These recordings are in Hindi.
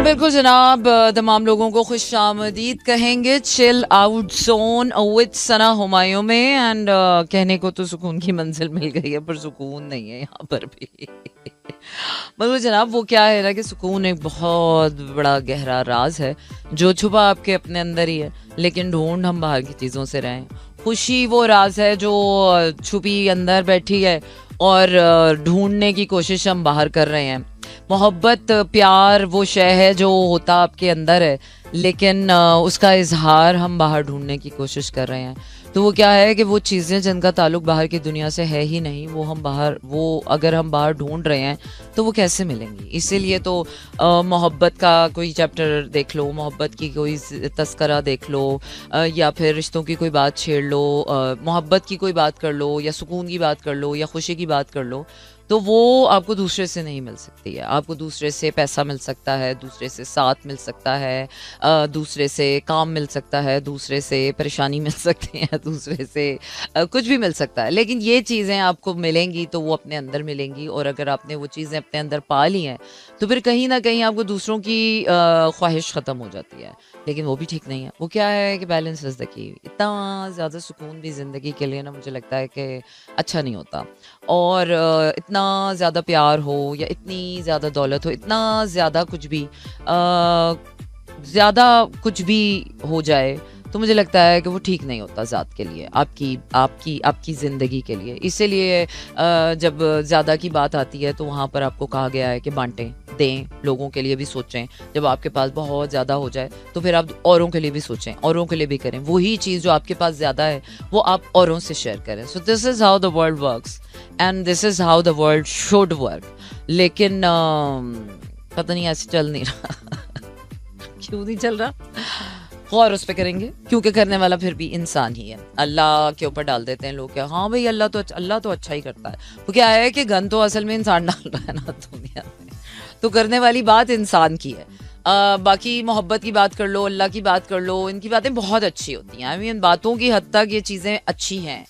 बिल्कुल जनाब, तमाम लोगों को खुश आमदीद कहेंगे चिल आउट जोन विद सना हुमायूं में। एंड कहने को तो सुकून की मंजिल मिल गई है, पर सुकून नहीं है यहाँ पर भी। बिल्कुल जनाब, वो क्या है ना कि सुकून एक बहुत बड़ा गहरा राज है जो छुपा आपके अपने अंदर ही है, लेकिन ढूंढ हम बाहर की चीज़ों से रहे हैं। खुशी वो राज है जो छुपी अंदर बैठी है और ढूंढने की कोशिश हम बाहर कर रहे हैं। मोहब्बत प्यार वो शय है जो होता आपके अंदर है, लेकिन उसका इजहार हम बाहर ढूंढने की कोशिश कर रहे हैं। तो वो क्या है कि वो चीज़ें जिनका ताल्लुक बाहर की दुनिया से है ही नहीं, वो अगर हम बाहर ढूंढ रहे हैं तो वो कैसे मिलेंगी। इसीलिए तो मोहब्बत का कोई चैप्टर देख लो, मोहब्बत की कोई तस्करा देख लो, या फिर रिश्तों की कोई बात छेड़ लो, मोहब्बत की कोई बात कर लो, या सुकून की बात कर लो, या खुशी की बात कर लो, तो वो आपको दूसरे से नहीं मिल सकती है। आपको दूसरे से पैसा मिल सकता है, दूसरे से साथ मिल सकता है, दूसरे से काम मिल सकता है, दूसरे से परेशानी मिल सकती है, दूसरे से कुछ भी मिल सकता है, लेकिन ये चीज़ें आपको मिलेंगी तो वो अपने अंदर मिलेंगी। और अगर आपने वो चीज़ें अपने अंदर पा ली हैं तो फिर कहीं ना कहीं आपको दूसरों की ख्वाहिश ख़त्म हो जाती है, लेकिन वो भी ठीक नहीं है। वो क्या है कि बैलेंस इज़ द की। इतना ज़्यादा सुकून भी ज़िंदगी के लिए ना मुझे लगता है कि अच्छा नहीं होता। और इतना ज़्यादा प्यार हो या इतनी ज़्यादा दौलत हो, इतना ज़्यादा कुछ भी ज़्यादा कुछ भी हो जाए तो मुझे लगता है कि वो ठीक नहीं होता ज़ात के लिए, आपकी आपकी आपकी ज़िंदगी के लिए। इसीलिए जब ज़्यादा की बात आती है तो वहाँ पर आपको कहा गया है कि बांटें, दें, लोगों के लिए भी सोचें। जब आपके पास बहुत ज़्यादा हो जाए तो फिर आप औरों के लिए भी सोचें, औरों के लिए भी करें। वही चीज़ जो आपके पास ज़्यादा है वो आप औरों से शेयर करें। सो this is how the world works and this is how the world should work. लेकिन पता नहीं ऐसे चल नहीं रहा। क्यों नहीं चल रहा, गौर उस पर करेंगे, क्योंकि करने वाला फिर भी इंसान ही है। अल्लाह के ऊपर डाल देते हैं लोग क्या, हाँ भाई अल्लाह तो अच्छा ही करता है। वो क्या है कि गन तो असल में इंसान डाल रहा है ना दुनिया में, तो करने वाली बात इंसान की है। बाकी मोहब्बत की बात कर लो, अल्लाह की बात कर लो, इनकी बातें बहुत अच्छी होती हैं। इन बातों की हद तक ये चीज़ें अच्छी हैं।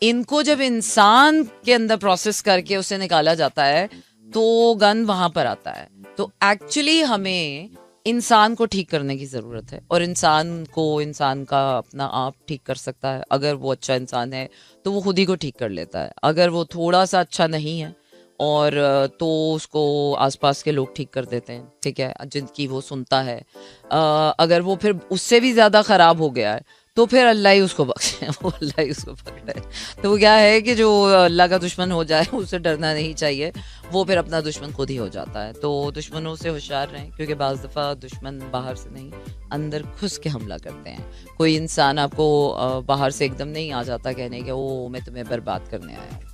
इनको जब इंसान के अंदर प्रोसेस करके उसे निकाला जाता है तो गन वहाँ पर आता है। तो एक्चुअली हमें इंसान को ठीक करने की ज़रूरत है, और इंसान का अपना आप ठीक कर सकता है। अगर वो अच्छा इंसान है तो वो खुद ही को ठीक कर लेता है। अगर वो थोड़ा सा अच्छा नहीं है और तो उसको आसपास के लोग ठीक कर देते हैं, ठीक है, जिनकी वो सुनता है। अगर वो फिर उससे भी ज़्यादा ख़राब हो गया है तो फिर अल्लाह ही उसको बख्शे, वो अल्लाह ही उसको पकड़े। तो वो क्या है कि जो अल्लाह का दुश्मन हो जाए उससे डरना नहीं चाहिए, वो फिर अपना दुश्मन खुद ही हो जाता है। तो दुश्मनों से होशियार रहें, क्योंकि बाज़ दफ़ा दुश्मन बाहर से नहीं अंदर घुस के हमला करते हैं। कोई इंसान आपको बाहर से एकदम नहीं आ जाता कहने के ओ मैं तुम्हें बर्बाद करने आया हूँ।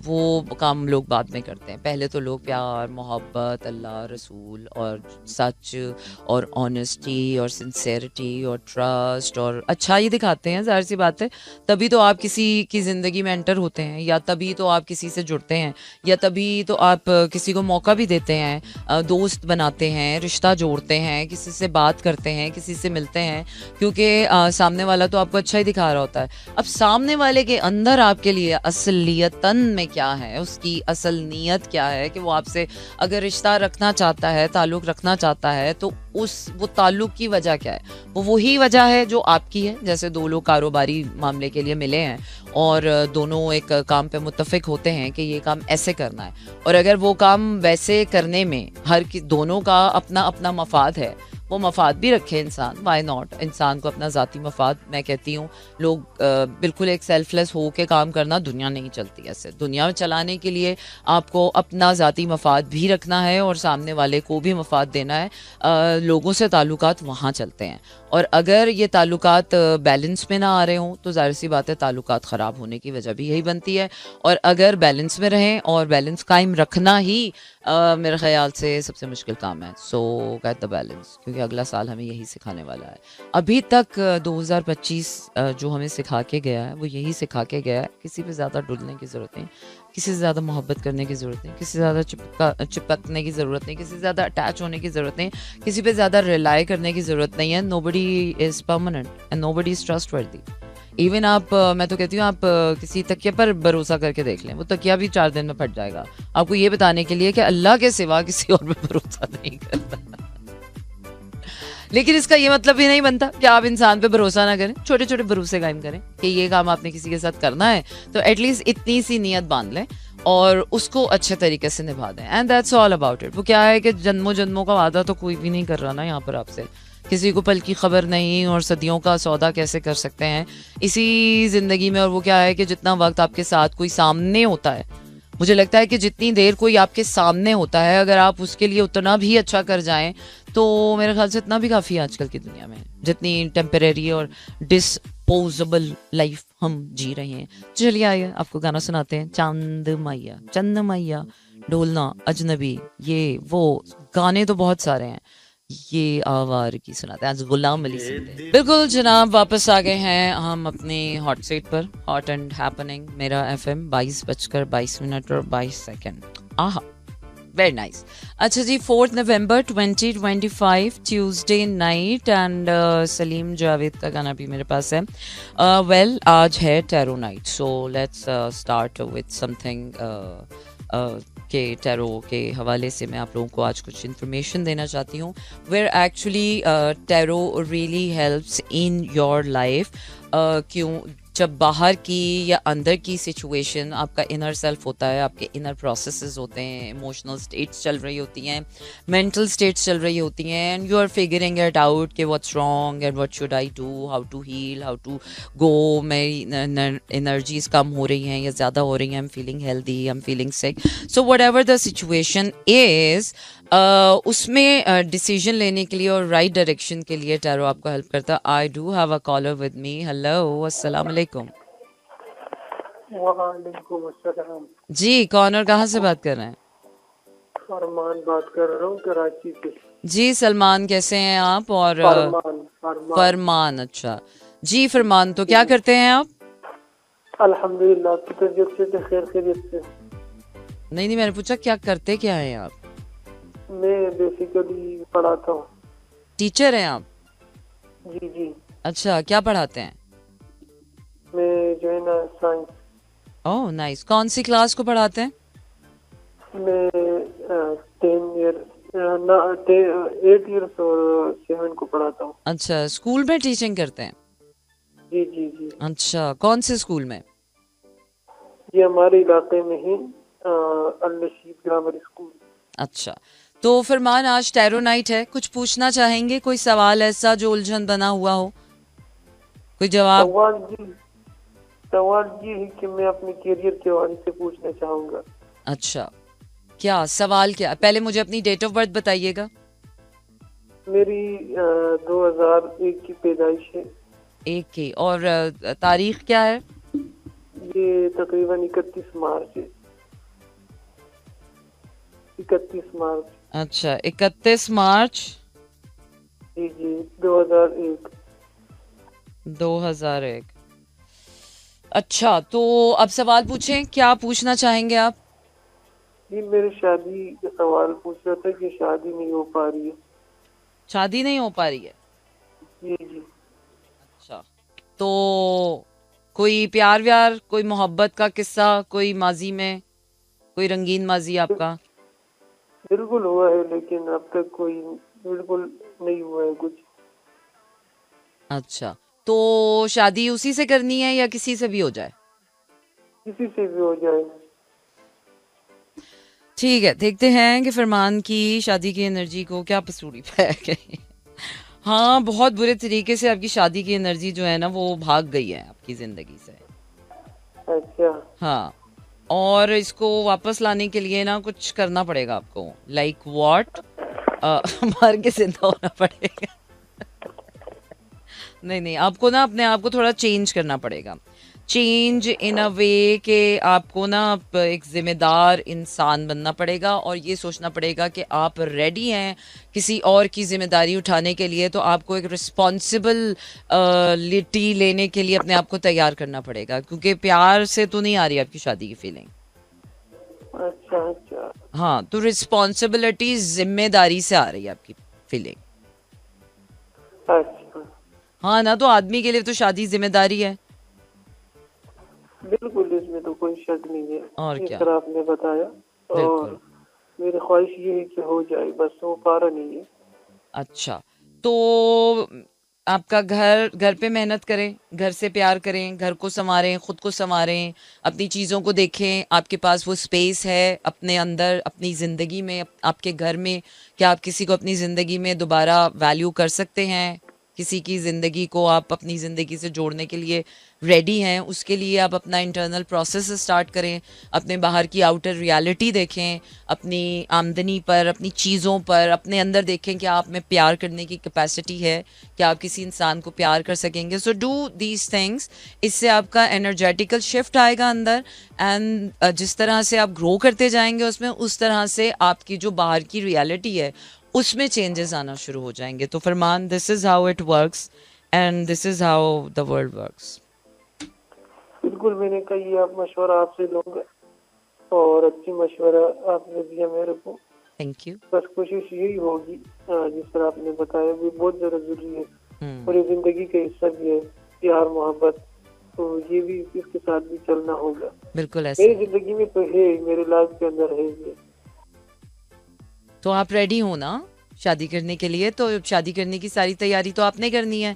वो काम लोग बाद में करते हैं। पहले तो लोग प्यार, मोहब्बत, अल्लाह, रसूल और सच और ऑनेस्टी और सिंसेरिटी और ट्रस्ट और अच्छाई दिखाते हैं। ज़ाहिर सी बात है, तभी तो आप किसी की ज़िंदगी में एंटर होते हैं, या तभी तो आप किसी से जुड़ते हैं, या तभी तो आप किसी को मौका भी देते हैं, दोस्त बनाते हैं, रिश्ता जोड़ते हैं, किसी से बात करते हैं, किसी से मिलते हैं, क्योंकि सामने वाला तो आपको अच्छा ही दिखा रहा होता है। अब सामने वाले के अंदर आपके लिए असलियतन में क्या है, उसकी असल नीयत क्या है कि वो आपसे अगर रिश्ता रखना चाहता है, ताल्लुक़ रखना चाहता है, तो वो ताल्लुक़ की वजह क्या है। वो वही वजह है जो आपकी है। जैसे दो लोग कारोबारी मामले के लिए मिले हैं और दोनों एक काम पे मुत्तफ़िक होते हैं कि ये काम ऐसे करना है, और अगर वो काम वैसे करने में दोनों का अपना अपना मफाद है, वो मफाद भी रखे इंसान, वाई नॉट। इंसान को अपना ज़ाती मफाद, मैं कहती हूँ लोग बिल्कुल एक सेल्फलेस हो के काम करना, दुनिया नहीं चलती ऐसे। दुनिया में चलाने के लिए आपको अपना ज़ाती मफाद भी रखना है और सामने वाले को भी मफाद देना है। लोगों से ताल्लुकात वहाँ चलते हैं, और अगर ये ताल्लुकात बैलेंस में ना आ रहे हों तो ज़ाहिर सी बात है ताल्लुकात ख़राब होने की वजह भी यही बनती है। और अगर बैलेंस में रहें, और बैलेंस कायम रखना ही मेरे ख़्याल से सबसे मुश्किल काम है। सो गेट द बैलेंस, क्योंकि अगला साल हमें यही सिखाने वाला है। अभी तक 2025 जो हमें सिखा के गया है वो यही सिखा के गया है, किसी पे ज़्यादा डुलने की ज़रूरत नहीं, किसी से ज़्यादा मोहब्बत करने की ज़रूरत नहीं, किसी से ज़्यादा चिपकने की ज़रूरत नहीं, किसी से ज़्यादा अटैच होने की ज़रूरत नहीं, किसी पे ज़्यादा रिलाई करने की ज़रूरत नहीं है। Nobody is permanent and nobody is trustworthy. Even आप मैं तो कहती हूँ आप किसी तकिया पर भरोसा करके देख लें, वो तकिया भी 4 दिन में फट जाएगा, आपको ये बताने के लिए कि अल्लाह के सिवा किसी और पे भरोसा नहीं करता। लेकिन इसका ये मतलब भी नहीं बनता कि आप इंसान पे भरोसा ना करें, छोटे छोटे भरोसे कायम करें कि ये काम आपने किसी के साथ करना है तो एटलीस्ट इतनी सी नियत बांध लें और उसको अच्छे तरीके से निभा दें, and that's all about it. वो क्या है कि जन्मों जन्मों का वादा तो कोई भी नहीं कर रहा ना यहाँ पर आपसे, किसी को पल की खबर नहीं और सदियों का सौदा कैसे कर सकते हैं इसी जिंदगी में। और वो क्या है कि जितना वक्त आपके साथ कोई सामने होता है, मुझे लगता है कि जितनी देर कोई आपके सामने होता है अगर आप उसके लिए उतना भी अच्छा कर जाएं तो मेरे ख्याल से इतना भी काफ़ी है आजकल की दुनिया में, जितनी टेम्परेरी और डिस्पोजेबल लाइफ हम जी रहे हैं। चलिए आइए आपको गाना सुनाते हैं, चांद मैया चंद मैया ढोलना अजनबी, ये वो गाने तो बहुत सारे हैं, ये आवारगी सुनाते हैं आज गुलाम अली सिंह ने। बिल्कुल जनाब, वापस आ गए हैं हम अपने हॉट सीट पर, हॉट एंड हैपनिंग मेरा एफएम 22:22 और 22 आहा, वेरी नाइस। अच्छा जी, 4 नवंबर 2025 Tuesday night, and Salim Javed का गाना भी मेरे पास है। वेल आज है tarot night, so let's start with something के टैरो के हवाले से मैं आप लोगों को आज कुछ इन्फॉर्मेशन देना चाहती हूँ, where actually tarot really helps in your life. क्यों, जब बाहर की या अंदर की सिचुएशन, आपका इनर सेल्फ होता है, आपके इनर प्रोसेसेस होते हैं, इमोशनल स्टेट्स चल रही होती हैं, मेंटल स्टेट्स चल रही होती हैं, and you are figuring it out कि what's wrong and what should I do, how to heal, how to go, मेरी एनर्जीज कम हो रही हैं या ज़्यादा हो रही हैं, I am feeling healthy, I am feeling sick, so what ever the situation is, उसमें डिसीजन लेने के लिए और राइट डायरेक्शन के लिए टैरो आपको हेल्प करता है। I do have a caller with me. Hello, अस्सलाम वालेकुम। वालेकुम अस्सलाम। जी, कौन और कहाँ से बात कर रहे हैं? फरमान बात कर रहा हूँ कराची से। जी सलमान, कैसे हैं आप? और फरमान, अच्छा जी फरमान, तो क्या करते हैं आप? अल्हम्दुलिल्लाह, आपकी तबीयत से खैर खैरियत से। नहीं, मैंने पूछा क्या करते क्या हैं आप? मैं बेसिकली पढ़ाता हूँ। टीचर हैं आप? जी जी। अच्छा, क्या पढ़ाते हैं? मैं जो है ना साइंस। ओह नाइस, कौन सी क्लास को पढ़ाते हैं? मैं 8 ईयर्स और 7 को पढ़ाता हूँ। अच्छा, स्कूल में टीचिंग करते हैं? जी जी जी। अच्छा, कौन से स्कूल में? ये हमारे इलाके में ही अल-नशीद ग्रामर स्कूल। अच्छा, तो फरमान आज टैरो नाइट है, कुछ पूछना चाहेंगे? कोई सवाल ऐसा जो उलझन बना हुआ हो, कोई जवाब? सवाल ये है कि मैं अपने करियर के बारे से पूछना चाहूँगा। अच्छा, क्या सवाल, क्या पहले मुझे अपनी डेट ऑफ बर्थ बताइएगा। मेरी 2001 की पैदाइश है। एक की, और तारीख क्या है? ये तकरीबन 31 मार्च है। 31 मार्च। अच्छा, 31 मार्च जी जी, 2001। 2001। अच्छा, तो अब सवाल पूछें, क्या पूछना चाहेंगे आप? जी, मेरे शादी का सवाल पूछ रहा था कि शादी नहीं हो पा रही है। शादी नहीं हो पा रही है? जी जी। अच्छा, तो कोई प्यार व्यार, कोई मोहब्बत का किस्सा, कोई माजी में, कोई रंगीन माजी आपका? बिल्कुल हुआ है, लेकिन अब तक कोई बिल्कुल नहीं हुआ है कुछ। अच्छा, तो शादी उसी से करनी है या किसी से भी हो जाए? किसी से भी हो जाए। ठीक है, देखते हैं कि फरमान की शादी की एनर्जी को क्या पसूड़ी पै गई। हाँ, बहुत बुरे तरीके से आपकी शादी की एनर्जी जो है ना वो भाग गई है आपकी जिंदगी से। अच्छा। हाँ, और इसको वापस लाने के लिए ना कुछ करना पड़ेगा आपको, लाइक व्हाट, मार के जिंदा होना पड़ेगा। नहीं, आपको ना अपने आप को थोड़ा चेंज करना पड़ेगा, चेंज इन अ वे के आपको ना एक जिम्मेदार इंसान बनना पड़ेगा और ये सोचना पड़ेगा कि आप रेडी हैं किसी और की जिम्मेदारी उठाने के लिए, तो आपको एक रिस्पॉन्सिबिलिटी लेने के लिए अपने आप को तैयार करना पड़ेगा, क्योंकि प्यार से तो नहीं आ रही आपकी शादी की फीलिंग। अच्छा। हाँ, तो रिस्पॉन्सिबिलिटी, जिम्मेदारी से आ रही है आपकी फीलिंग। अच्छा। हाँ ना, तो आदमी के लिए तो शादी जिम्मेदारी है। बिल्कुल, इसमें तो कोई शक नहीं है। और जिस क्या, तरह आपने बताया, और मेरी ख्वाहिश ये है कि हो जाए, बस हो पा रहा नहीं है। अच्छा, तो आपका घर पे मेहनत करें, घर से प्यार करें, घर को संवारें, खुद को संवारें, अपनी चीज़ों को देखें। आपके पास वो स्पेस है अपने अंदर, अपनी ज़िंदगी में, आपके घर में। क्या आप किसी को अपनी ज़िंदगी में दोबारा वैल्यू कर सकते हैं? किसी की ज़िंदगी को आप अपनी ज़िंदगी से जोड़ने के लिए रेडी हैं? उसके लिए आप अपना इंटरनल प्रोसेस स्टार्ट करें, अपने बाहर की आउटर रियलिटी देखें, अपनी आमदनी पर, अपनी चीज़ों पर, अपने अंदर देखें कि आप में प्यार करने की कैपेसिटी है, क्या आप किसी इंसान को प्यार कर सकेंगे। So do these things. इससे आपका एनर्जेटिकल शिफ्ट आएगा अंदर, एंड जिस तरह से आप ग्रो करते जाएंगे उसमें, उस तरह से आपकी जो बाहर की रियलिटी है उसमें चेंजेस आना शुरू हो जाएंगे। तो Farman, this is how it works and this is how the world works. बिल्कुल, मैंने कहा ये आप मशवरा आपसे लूंगा और अच्छी मशवरा आपने दिया मेरे को। Thank you. बस कोशिश यही होगी, जिस तरह आपने बताया भी बहुत ज्यादा जरूरी है और ये जिंदगी का हिस्सा भी है, प्यार मोहब्बत, तो ये भी इसके साथ भी चलना होगा। बिल्कुल ऐसे। मेरी जिंदगी में तो है, मेरे लाइफ के अंदर है ये। तो आप रेडी हो ना शादी करने के लिए? तो शादी करने की सारी तैयारी तो आपने करनी है।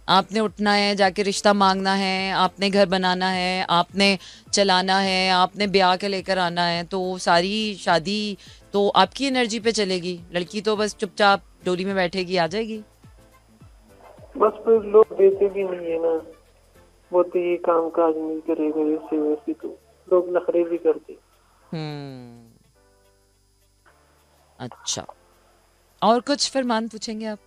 आपने उठना है, जाके रिश्ता मांगना है, आपने घर बनाना है, आपने चलाना है, आपने ब्याह के लेकर आना है। तो सारी शादी तो आपकी एनर्जी पे चलेगी। लड़की तो बस चुपचाप डोली में बैठेगी, आ जाएगी। बस फिर लोग देते भी नहीं है ना, वो तो ये काम काज नहीं करेगा वैसे वैसे, तो लोग नखरे भी करते। हम्म। अच्छा, और कुछ फरमान पूछेंगे आप?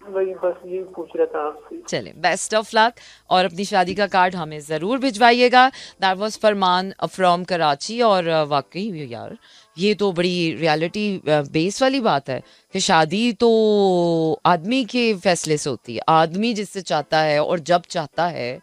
वही बस यही पूछ रहा था आपसे। चले, बेस्ट ऑफ लक, और अपनी शादी का कार्ड हमें ज़रूर भिजवाइएगा। That was Farman from Karachi. और वाकई यार, ये तो बड़ी रियलिटी बेस वाली बात है कि शादी तो आदमी के फैसले से होती है। आदमी जिससे चाहता है और जब चाहता है,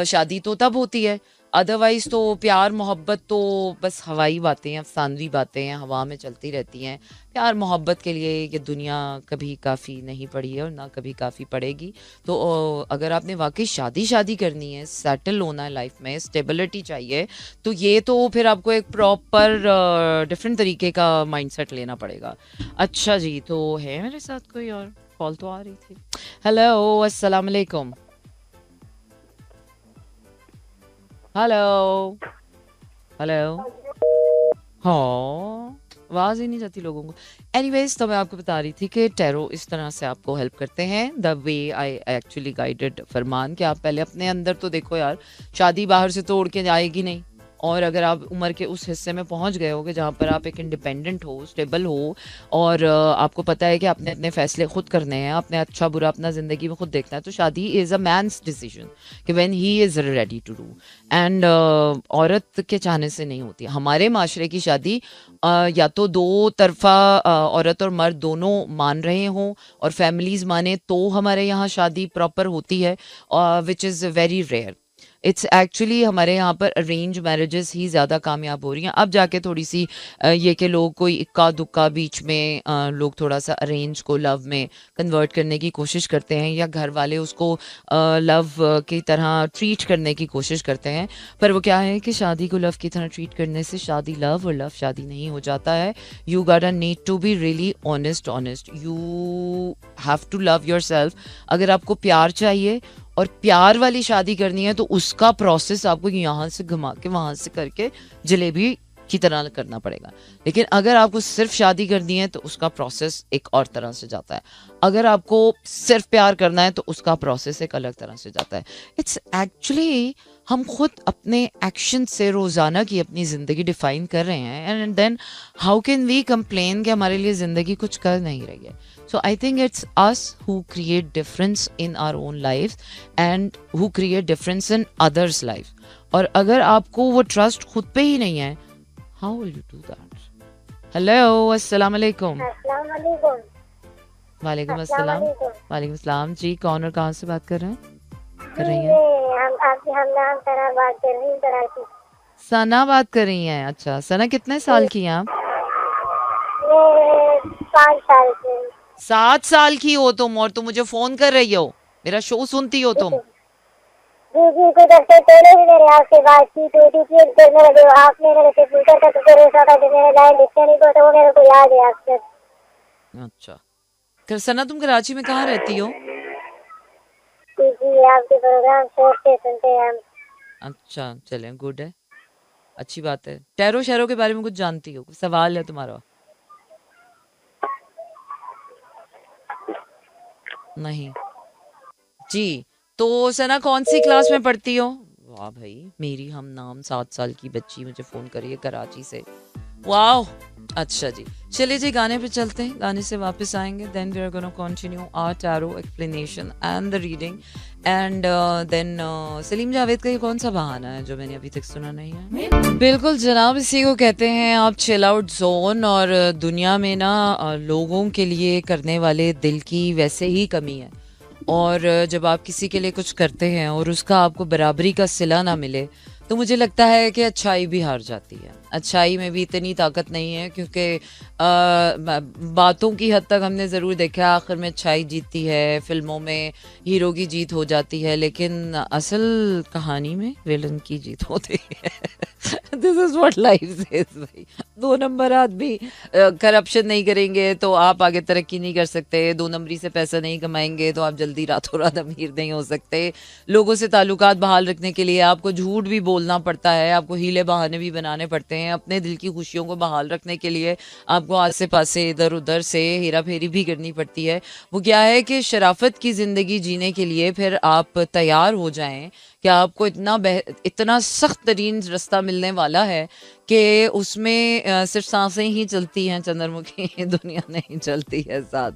शादी तो तब होती है। अदरवाइज तो प्यार मोहब्बत तो बस हवाई बातें हैं, अफसानवी बातें हैं, हवा में चलती रहती हैं। प्यार मोहब्बत के लिए ये दुनिया कभी काफ़ी नहीं पड़ी है और ना कभी काफ़ी पड़ेगी। तो अगर आपने वाकई शादी करनी है, सेटल होना है लाइफ में, स्टेबिलिटी चाहिए, तो ये तो फिर आपको एक प्रॉपर डिफरेंट तरीके का माइंडसेट लेना पड़ेगा। अच्छा जी, तो है मेरे साथ कोई और? कॉल तो आ रही थी। हेलो, अस्सलाम वालेकुम। Hello hello. हाँ, आवाज़ ही नहीं जाती लोगों को। एनीवेज, तो मैं आपको बता रही थी कि टैरो इस तरह से आपको हेल्प करते हैं। The way I actually guided Farman, कि आप पहले अपने अंदर तो देखो यार, शादी बाहर से तोड़ के जाएगी नहीं। और अगर आप उम्र के उस हिस्से में पहुंच गए हो कि जहाँ पर आप एक इंडिपेंडेंट हो, स्टेबल हो, और आपको पता है कि आपने अपने फैसले खुद करने हैं, अपने अच्छा बुरा अपना ज़िंदगी में खुद देखना है, तो शादी इज़ अ मैन्स डिसीजन कि when he is ready to do. And औरत के चाहने से नहीं होती। हमारे माशरे की शादी या तो दो तरफा औरत और मर्द दोनों मान रहे हों और फैमिलीज माने, तो हमारे यहाँ शादी प्रॉपर होती है, which is very rare. It's actually हमारे यहाँ पर अरेंज मैरिजेस ही ज़्यादा कामयाब हो रही हैं। अब जाके थोड़ी सी ये कि लोग कोई इक्का दुक्का बीच में, लोग थोड़ा सा अरेंज को लव में कन्वर्ट करने की कोशिश करते हैं, या घर वाले उसको लव की तरह ट्रीट करने की कोशिश करते हैं। पर वो क्या है कि शादी को लव की तरह ट्रीट करने से शादी लव और लव शादी नहीं हो जाता है। You got need to be really honest. You have to love yourself. अगर आपको प्यार चाहिए और प्यार वाली शादी करनी है, तो उसका प्रोसेस आपको यहाँ से घुमा के वहां से करके जलेबी की तरह करना पड़ेगा। लेकिन अगर आपको सिर्फ शादी करनी है, तो उसका प्रोसेस एक और तरह से जाता है। अगर आपको सिर्फ प्यार करना है, तो उसका प्रोसेस एक अलग तरह से जाता है। इट्स एक्चुअली हम खुद अपने एक्शन से रोज़ाना की अपनी ज़िंदगी डिफाइन कर रहे हैं, and then how can we complain कि हमारे लिए ज़िंदगी कुछ कर नहीं रही है। So I think it's us who create difference in our own lives and who create difference in others' life. और अगर आपको वो ट्रस्ट खुद पे ही नहीं है, how will you do that? Hello, अस्सलाम वालेकुम। वालेकुम अस्सलाम। वालेकुम अस्सलाम जी, कौन और कहाँ से बात कर रहे हैं? कर रही हैं? हम सना बात कर रही हूँ। सना बात कर रही हैं? अच्छा, सना कितने साल की हैं आप? 5 साल से। 7 साल की हो तुम, और तुम मुझे फोन कर रही हो, मेरा शो सुनती हो तुम? जी जी, कुछ हफ्ते पहले ही मेरे आपसे बातचीत हुई थी, फिर मेरा जो आप मेरे से पूछा था, तो फिर ऐसा था कि मेरा लाइन डिस्कनेक्ट हुआ, तो वो मेरे को याद है आपसे। अच्छा, सना तुम कराची में कहाँ रहती हो? जी आपके प्रोग्राम सुनते सुनते हम। अच्छा चले, गुड है, अच्छी बात है। टैरो शैरो के बारे में कुछ जानती हो? कुछ सवाल है तुम्हारा? नहीं जी। तो सना कौन सी क्लास में पढ़ती हो? वाह भाई, मेरी हम नाम 7 साल की बच्ची मुझे फोन करी है कराची से। वाह, अच्छा जी, चलिए जी गाने पे चलते हैं, गाने से वापस आएंगे, then we are gonna continue our tarot explanation and the reading and then Salim Javed का ये कौन सा बहाना है जो मैंने अभी तक सुना नहीं है? बिल्कुल जनाब, इसी को कहते हैं आप चिल आउट जोन। और दुनिया में ना लोगों के लिए करने वाले दिल की वैसे ही कमी है। और जब आप किसी के लिए कुछ करते हैं और उसका आपको बराबरी का सिला ना मिले, तो मुझे लगता है कि अच्छाई भी हार जाती है। अच्छाई में भी इतनी ताकत नहीं है, क्योंकि बातों की हद तक हमने ज़रूर देखा आखिर में अच्छाई जीतती है, फिल्मों में हीरो की जीत हो जाती है, लेकिन असल कहानी में विलन की जीत होती है। This is what life is भाई। 2 नंबर आदमी करप्शन नहीं करेंगे तो आप आगे तरक्की नहीं कर सकते। 2 नंबरी से पैसा नहीं कमाएंगे तो आप जल्दी रातों रात अमीर नहीं हो सकते। लोगों से ताल्लुकात बहाल रखने के लिए आपको झूठ भी बोलना पड़ता है, आपको हीले बहाने भी बनाने पड़ते हैं। अपने दिल की खुशियों को बहाल रखने के लिए आपको आसे पासे इधर उधर से हेरा फेरी भी करनी पड़ती है। वो क्या है कि शराफत की ज़िंदगी जीने के लिए फिर आप तैयार हो जाएं कि आपको इतना सख्त तरीन रास्ता मिलने वाला है कि उसमें सिर्फ सांसें ही चलती हैं चंद्रमुखी, दुनिया नहीं चलती है साथ।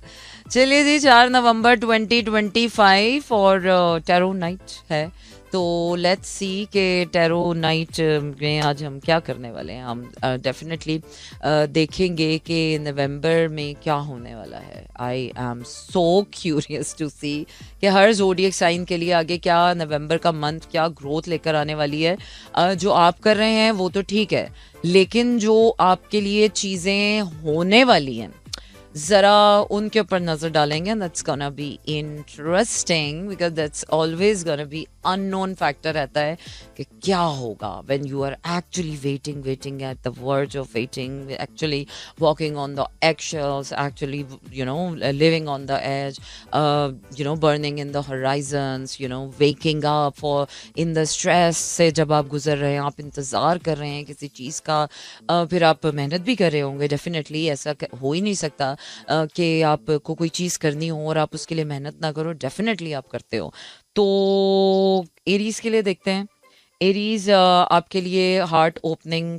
चलिए जी, 4 नवंबर 2025 और टैरो नाइट है, तो लेट्स सी कि टैरो नाइट में आज हम क्या करने वाले हैं। हम डेफिनेटली देखेंगे कि नवंबर में क्या होने वाला है। I am so curious to see कि हर जोडियक साइन के लिए आगे क्या नवंबर का मंथ क्या ग्रोथ लेकर आने वाली है। जो आप कर रहे हैं वो तो ठीक है, लेकिन जो आपके लिए चीज़ें होने वाली हैं ज़रा उनके ऊपर नज़र डालेंगे। That's gonna be interesting because that's always gonna be unknown factor रहता है कि क्या होगा when you are actually waiting at the verge of waiting, actually walking on the eggshells, actually living on the edge, burning in the horizons, waking up for in the stress से जब आप गुजर रहे हैं, आप इंतज़ार कर रहे हैं किसी चीज़ का, फिर आप मेहनत भी कर रहे होंगे। डेफिनेटली ऐसा हो ही नहीं सकता कि आपको कोई चीज़ करनी हो और आप उसके लिए मेहनत ना करो। डेफिनेटली आप करते हो। तो एरीज के लिए देखते हैं। एरीज आपके लिए हार्ट ओपनिंग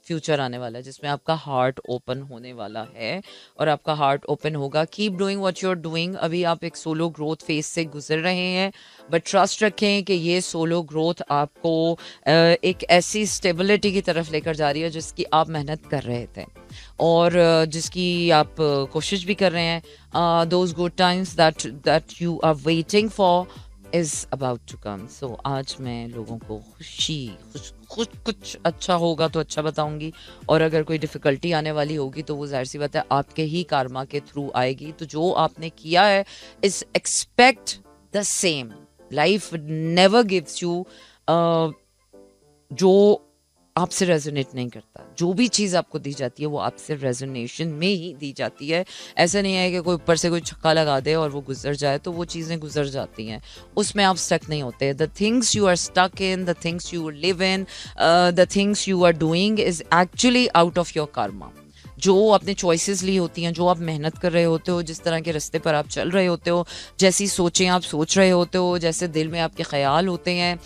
फ्यूचर आने वाला है, जिसमें आपका हार्ट ओपन होने वाला है और आपका हार्ट ओपन होगा। Keep doing what you are doing. अभी आप एक सोलो ग्रोथ फेज से गुजर रहे हैं, बट ट्रस्ट रखें कि ये सोलो ग्रोथ आपको एक ऐसी स्टेबिलिटी की तरफ लेकर जा रही है जिसकी आप मेहनत कर रहे थे और जिसकी आप कोशिश भी कर रहे हैं। Those good times that you are waiting for is about to come. So आज मैं लोगों को कुछ अच्छा होगा तो अच्छा बताऊंगी, और अगर कोई डिफिकल्टी आने वाली होगी तो वो जाहिर सी बात है आपके ही कार्मा के थ्रू आएगी। तो जो आपने किया है is expect the same. Life never gives you जो आपसे रेजोनेट नहीं करता। जो भी चीज़ आपको दी जाती है वो आपसे रेजोनेशन में ही दी जाती है। ऐसा नहीं है कि कोई ऊपर से कोई छक्का लगा दे और वो गुजर जाए, तो वो चीज़ें गुजर जाती हैं, उसमें आप स्टक नहीं होते। The things you are stuck in, the things you live in, the things you are doing is actually out of your karma. जो आपने चॉइसेस ली होती हैं, जो आप मेहनत कर रहे होते हो, जिस तरह के रास्ते पर आप चल रहे होते हो, जैसी सोचें आप सोच रहे होते हो, जैसे दिल में आपके ख्याल होते हैं,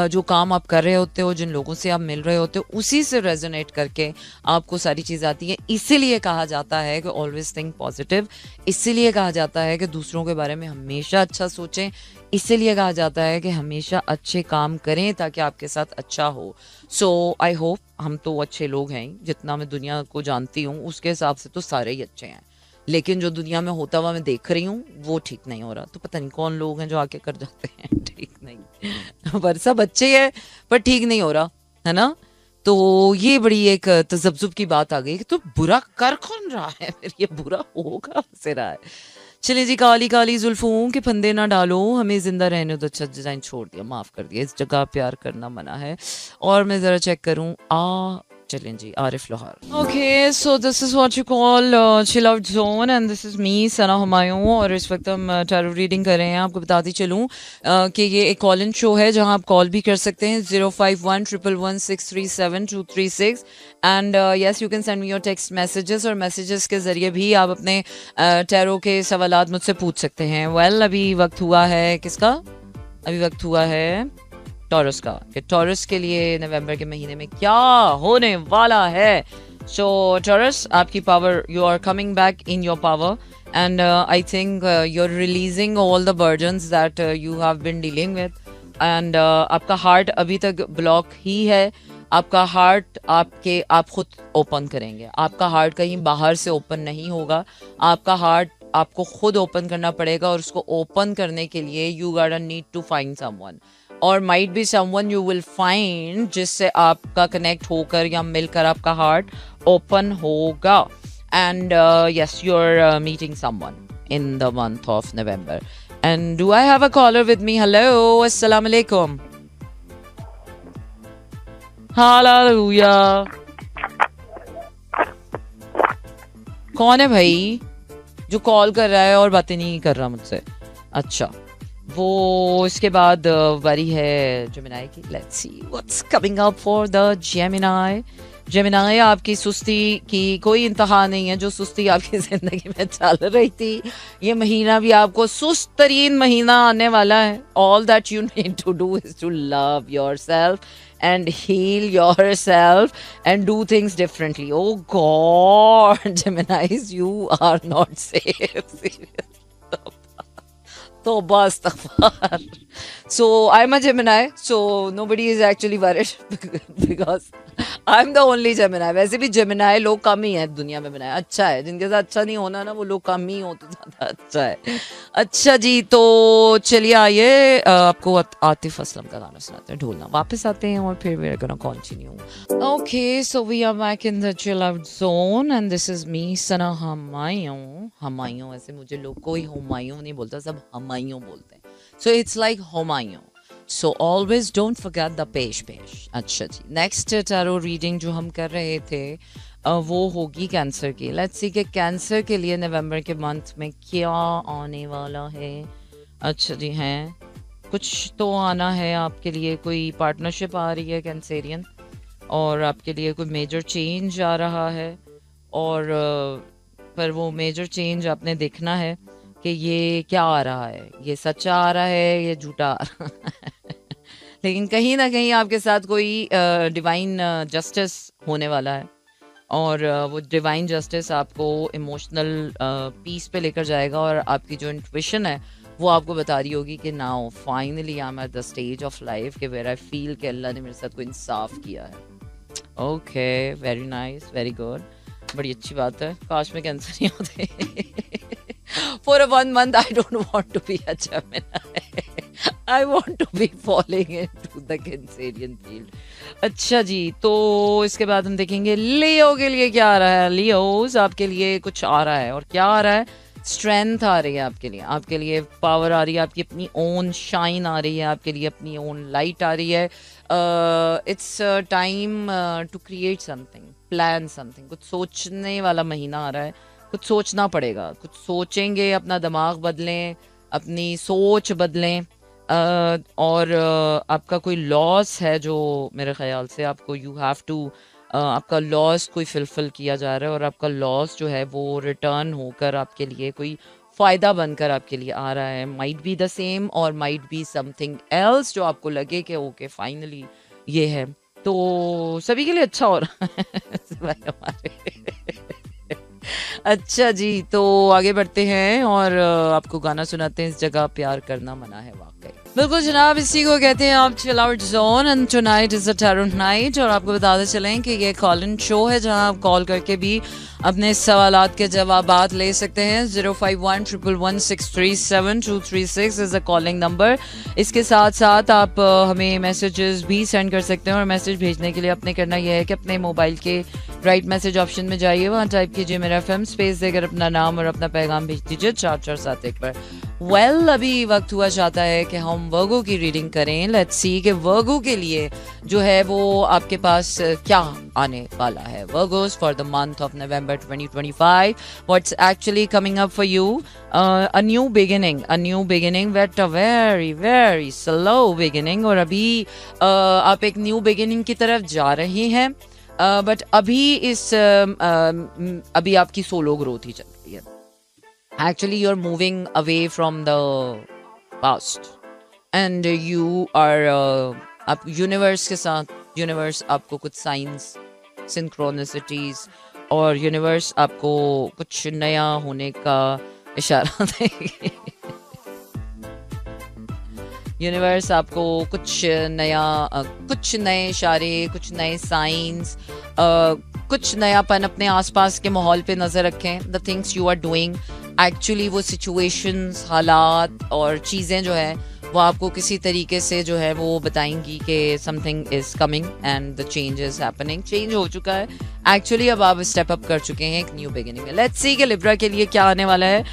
जो काम आप कर रहे होते हो, जिन लोगों से आप मिल रहे होते हो, उसी से रेजोनेट करके आपको सारी चीज़ आती है। इसीलिए कहा जाता है कि ऑलवेज थिंक पॉजिटिव, इसीलिए कहा जाता है कि दूसरों के बारे में हमेशा अच्छा सोचें, इसीलिए कहा जाता है कि हमेशा अच्छे काम करें ताकि आपके साथ अच्छा हो। सो आई होप हम तो अच्छे लोग हैं, जितना मैं दुनिया को जानती हूँ उसके हिसाब से तो सारे ही अच्छे हैं, लेकिन जो दुनिया में होता हुआ मैं देख रही हूँ वो ठीक नहीं हो रहा। तो पता नहीं कौन लोग हैं जो आके कर जाते हैं ठीक नहीं पर सब अच्छे हैं, पर ठीक नहीं हो रहा है ना। तो ये बड़ी एक तजब्जुब की बात आ गई कि तो बुरा कर कौन रहा है, फिर ये बुरा होगा से रहा है। चलिए जी, काली काली जुल्फों के फंदे ना डालो, हमें जिंदा रहने तो अच्छा डिजाइन छोड़ दिया, माफ कर दिया, इस जगह प्यार करना मना है। और मैं जरा चेक करूं, चलें जी, Arif Lohar. Okay, so this is what you call chill out zone and this is me Sana Humayun, और इस वक्त हम टैरो रीडिंग कर रहे हैं। आपको बताती चलूँ कि ये एक कॉल इन शो है जहां आप कॉल भी कर सकते हैं 051111637236 and yes you can send me your text messages, और मैसेजेस के ज़रिए भी आप अपने टैरो के सवालात मुझसे पूछ सकते हैं। वेल अभी वक्त हुआ है किसका? अभी वक्त हुआ है टॉरस का, कि टॉरस के लिए नवंबर के महीने में क्या होने वाला है। सो टॉरस, आपकी power, you are coming back in your power and I think you are releasing all the burdens that you have been dealing with, and आपका हार्ट अभी तक ब्लॉक ही है। आपका हार्ट आप खुद ओपन करेंगे, आपका हार्ट कहीं बाहर से ओपन नहीं होगा, आपका हार्ट आपको खुद ओपन करना पड़ेगा, और उसको ओपन करने के लिए you gotta need to find someone, और might be someone you will find जिससे आपका कनेक्ट होकर या मिलकर आपका हार्ट ओपन होगा। And yes, you are meeting someone in the month of November. And do I have a caller with me? Hello, अस्सलाम वालेकुम। हालेलुया। कौन है भाई जो कॉल कर रहा है और बातें नहीं कर रहा मुझसे? अच्छा, वो इसके बाद बारी है जेमिनी की। Let's see what's coming up for the Gemini. Gemini, आपकी सुस्ती की कोई इंतहा नहीं है। जो सुस्ती आपकी जिंदगी में चल रही थी, ये महीना भी आपको सुस्त तरीन महीना आने वाला है। All that you need to do is to love yourself and heal yourself and do things differently. Oh God, Geminis, you are not safe. Seriously. Toba astaghfar. So I'm a Gemini, so nobody is actually worried because I'm the only Gemini. वैसे भी Gemini लोग कम ही हैं दुनिया में बनाए। अच्छा है, जिनके साथ अच्छा नहीं होना ना, वो लोग कम ही हो तो ज़्यादा अच्छा है। अच्छा जी, तो चलिए आइए आपको आतिफ असलम का गाना सुनाते हैं, ढोलना। वापस आते हैं और फिर we're gonna continue. Okay, so we are back in the chill out zone and this is me, Sana Humayun. Humayun, ऐसे मुझे लोग कोई हुमायूं नहीं बोलता, सब हुमायूं बोलते हैं। So it's like Humayun. So always don't forget the पेश। अच्छा जी, नेक्स्ट टैरो रीडिंग जो हम कर रहे थे वो होगी कैंसर की। लेट्स सी कि कैंसर के लिए नवंबर के मंथ में क्या आने वाला है। अच्छा जी, हैं कुछ तो आना है आपके लिए, कोई पार्टनरशिप आ रही है कैंसेरियन, और आपके लिए कोई मेजर चेंज आ रहा है, और पर वो मेजर चेंज आपने देखना है कि ये क्या आ रहा है, ये सच्चा आ रहा है, ये झूठा आ रहा है लेकिन कहीं ना कहीं आपके साथ कोई डिवाइन जस्टिस होने वाला है, और वो डिवाइन जस्टिस आपको इमोशनल पीस पे लेकर जाएगा, और आपकी जो इंट्यूशन है वो आपको बता रही होगी कि now finally I am at the stage of life के वेयर आई फील कि अल्लाह ने मेरे साथ कोई इंसाफ किया है। Okay, very nice, very good, बड़ी अच्छी बात है। काश में कैंसर नहीं होते For a 1 month, I don't want to be a Gemini. I want to be falling into the Cancerian field. अच्छा जी, तो इसके बाद हम देखेंगे लियो के लिए क्या आ रहा है। लियोज, आपके लिए कुछ आ रहा है, और क्या आ रहा है? स्ट्रेंथ आ रही है आपके लिए पावर आ रही है, आपकी अपनी ओन शाइन आ रही है, आपके लिए अपनी ओन लाइट आ रही है। It's time to create something, plan something. कुछ सोचने वाला महीना आ रहा है, कुछ सोचना पड़ेगा, कुछ सोचेंगे, अपना दिमाग बदलें, अपनी सोच बदलें। और आपका कोई लॉस है जो मेरे ख्याल से आपको यू हैव टू आपका लॉस कोई फिलफिल किया जा रहा है, और आपका लॉस जो है वो रिटर्न होकर आपके लिए कोई फ़ायदा बनकर आपके लिए आ रहा है। माइट बी द सेम और माइट बी समथिंग एल्स जो आपको लगे कि ओके फाइनली ये है। तो सभी के लिए अच्छा हो रहा है सिवाय हमारे अच्छा जी, तो आगे बढ़ते हैं और आपको गाना सुनाते हैं। इस जगह प्यार करना मना है वाकई। बिल्कुल जनाब, इसी को कहते हैं आप chill out zone, and tonight is a tarot night. और आपको बताते चलें कि ये कॉल इन शो है जहां आप कॉल करके भी अपने सवालात के जवाबात ले सकते हैं। 051111637236 इज अ कॉलिंग नंबर। इसके साथ साथ आप हमें मैसेजेस भी सेंड कर सकते हैं, और मैसेज भेजने के लिए अपने करना यह है कि अपने मोबाइल के राइट मैसेज ऑप्शन में जाइए, वहाँ टाइप कीजिए मेरा FM, स्पेस देकर अपना नाम और अपना पैगाम भेज दीजिए 4471 पर। वेल अभी वक्त हुआ चाहता है कि हम वर्गो की रीडिंग करें. लेट्स सी कि वर्गो के लिए जो है वो आपके पास क्या आने वाला है. Virgo's for the month of November 2025, what's actually coming up for you. a new beginning but a very very slow beginning. और अभी आप एक न्यू बिगिनिंग की तरफ जा रहे हैं, बट अभी आपकी सोलो ग्रोथ ही चल रही है. Actually you're moving away from the past and you are आप यूनिवर्स के साथ, यूनिवर्स आपको कुछ साइंस, सिंक्रोनिसिटीज और यूनिवर्स आपको कुछ नया होने का इशारा देगी. यूनिवर्स आपको कुछ नया, कुछ नए इशारे, कुछ नए साइंस, कुछ नयापन अपने आसपास के माहौल पे नजर रखें. The things you are doing, actually वो सिचुएशंस, हालात और चीज़ें जो है वो आपको किसी तरीके से जो है वो बताएंगी कि something is coming and the change is happening. Change हो चुका है एक्चुअली, अब आप स्टेप अप कर चुके हैं एक न्यू बिगिनिंग में. लेट्स सी कि लिब्रा के लिए क्या आने वाला है.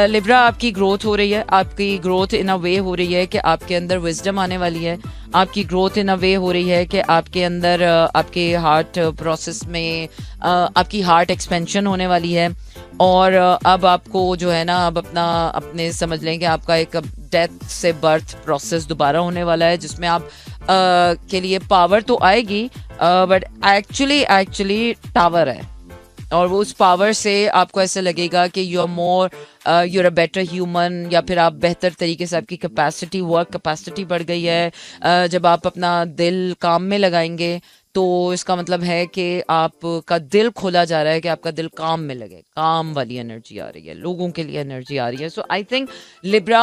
लिब्रा आपकी ग्रोथ हो रही है, आपकी ग्रोथ इन अ वे हो रही है कि आपके अंदर विजडम आने वाली है. आपकी ग्रोथ इन अ वे हो रही है कि आपके अंदर आपके हार्ट प्रोसेस में आपकी हार्ट एक्सपेंशन होने वाली है. और अब आपको जो है ना, अब अपने समझ लें कि आपका एक डेथ से बर्थ प्रोसेस दोबारा होने वाला है, जिसमें आप के लिए पावर तो आएगी, बट एक्चुअली टावर है. और वो उस पावर से आपको ऐसा लगेगा कि you are a better human, या फिर आप बेहतर तरीके से आपकी कैपेसिटी, वर्क कैपेसिटी बढ़ गई है. जब आप अपना दिल काम में लगाएंगे तो इसका मतलब है कि आपका दिल खोला जा रहा है कि आपका दिल काम में लगे. काम वाली एनर्जी आ रही है, लोगों के लिए एनर्जी आ रही है. सो आई थिंक लिब्रा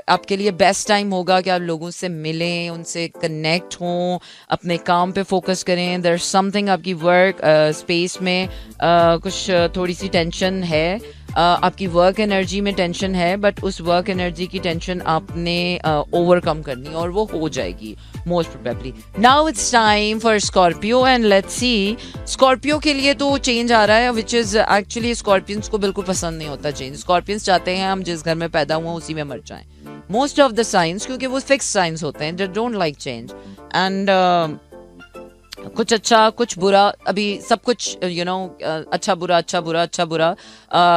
आपके लिए बेस्ट टाइम होगा कि आप लोगों से मिलें, उनसे कनेक्ट हों, अपने काम पे फोकस करें. देयर समथिंग आपकी वर्क स्पेस में कुछ थोड़ी सी टेंशन है, आपकी वर्क एनर्जी में टेंशन है, बट उस वर्क एनर्जी की टेंशन आपने ओवरकम करनी और वो हो जाएगी most probably. Now it's time for Scorpio and let's see. Scorpio के लिए तो चेंज आ रहा है, विच इज़ एक्चुअली स्कॉर्पियंस को बिल्कुल पसंद नहीं होता चेंज. स्कॉर्पियंस चाहते हैं हम जिस घर में पैदा हुए उसी में मर जाएं, मोस्ट ऑफ द साइंस, क्योंकि वो फिक्स साइंस होते हैं, they don't like change. And कुछ अच्छा कुछ बुरा, अभी सब कुछ अच्छा बुरा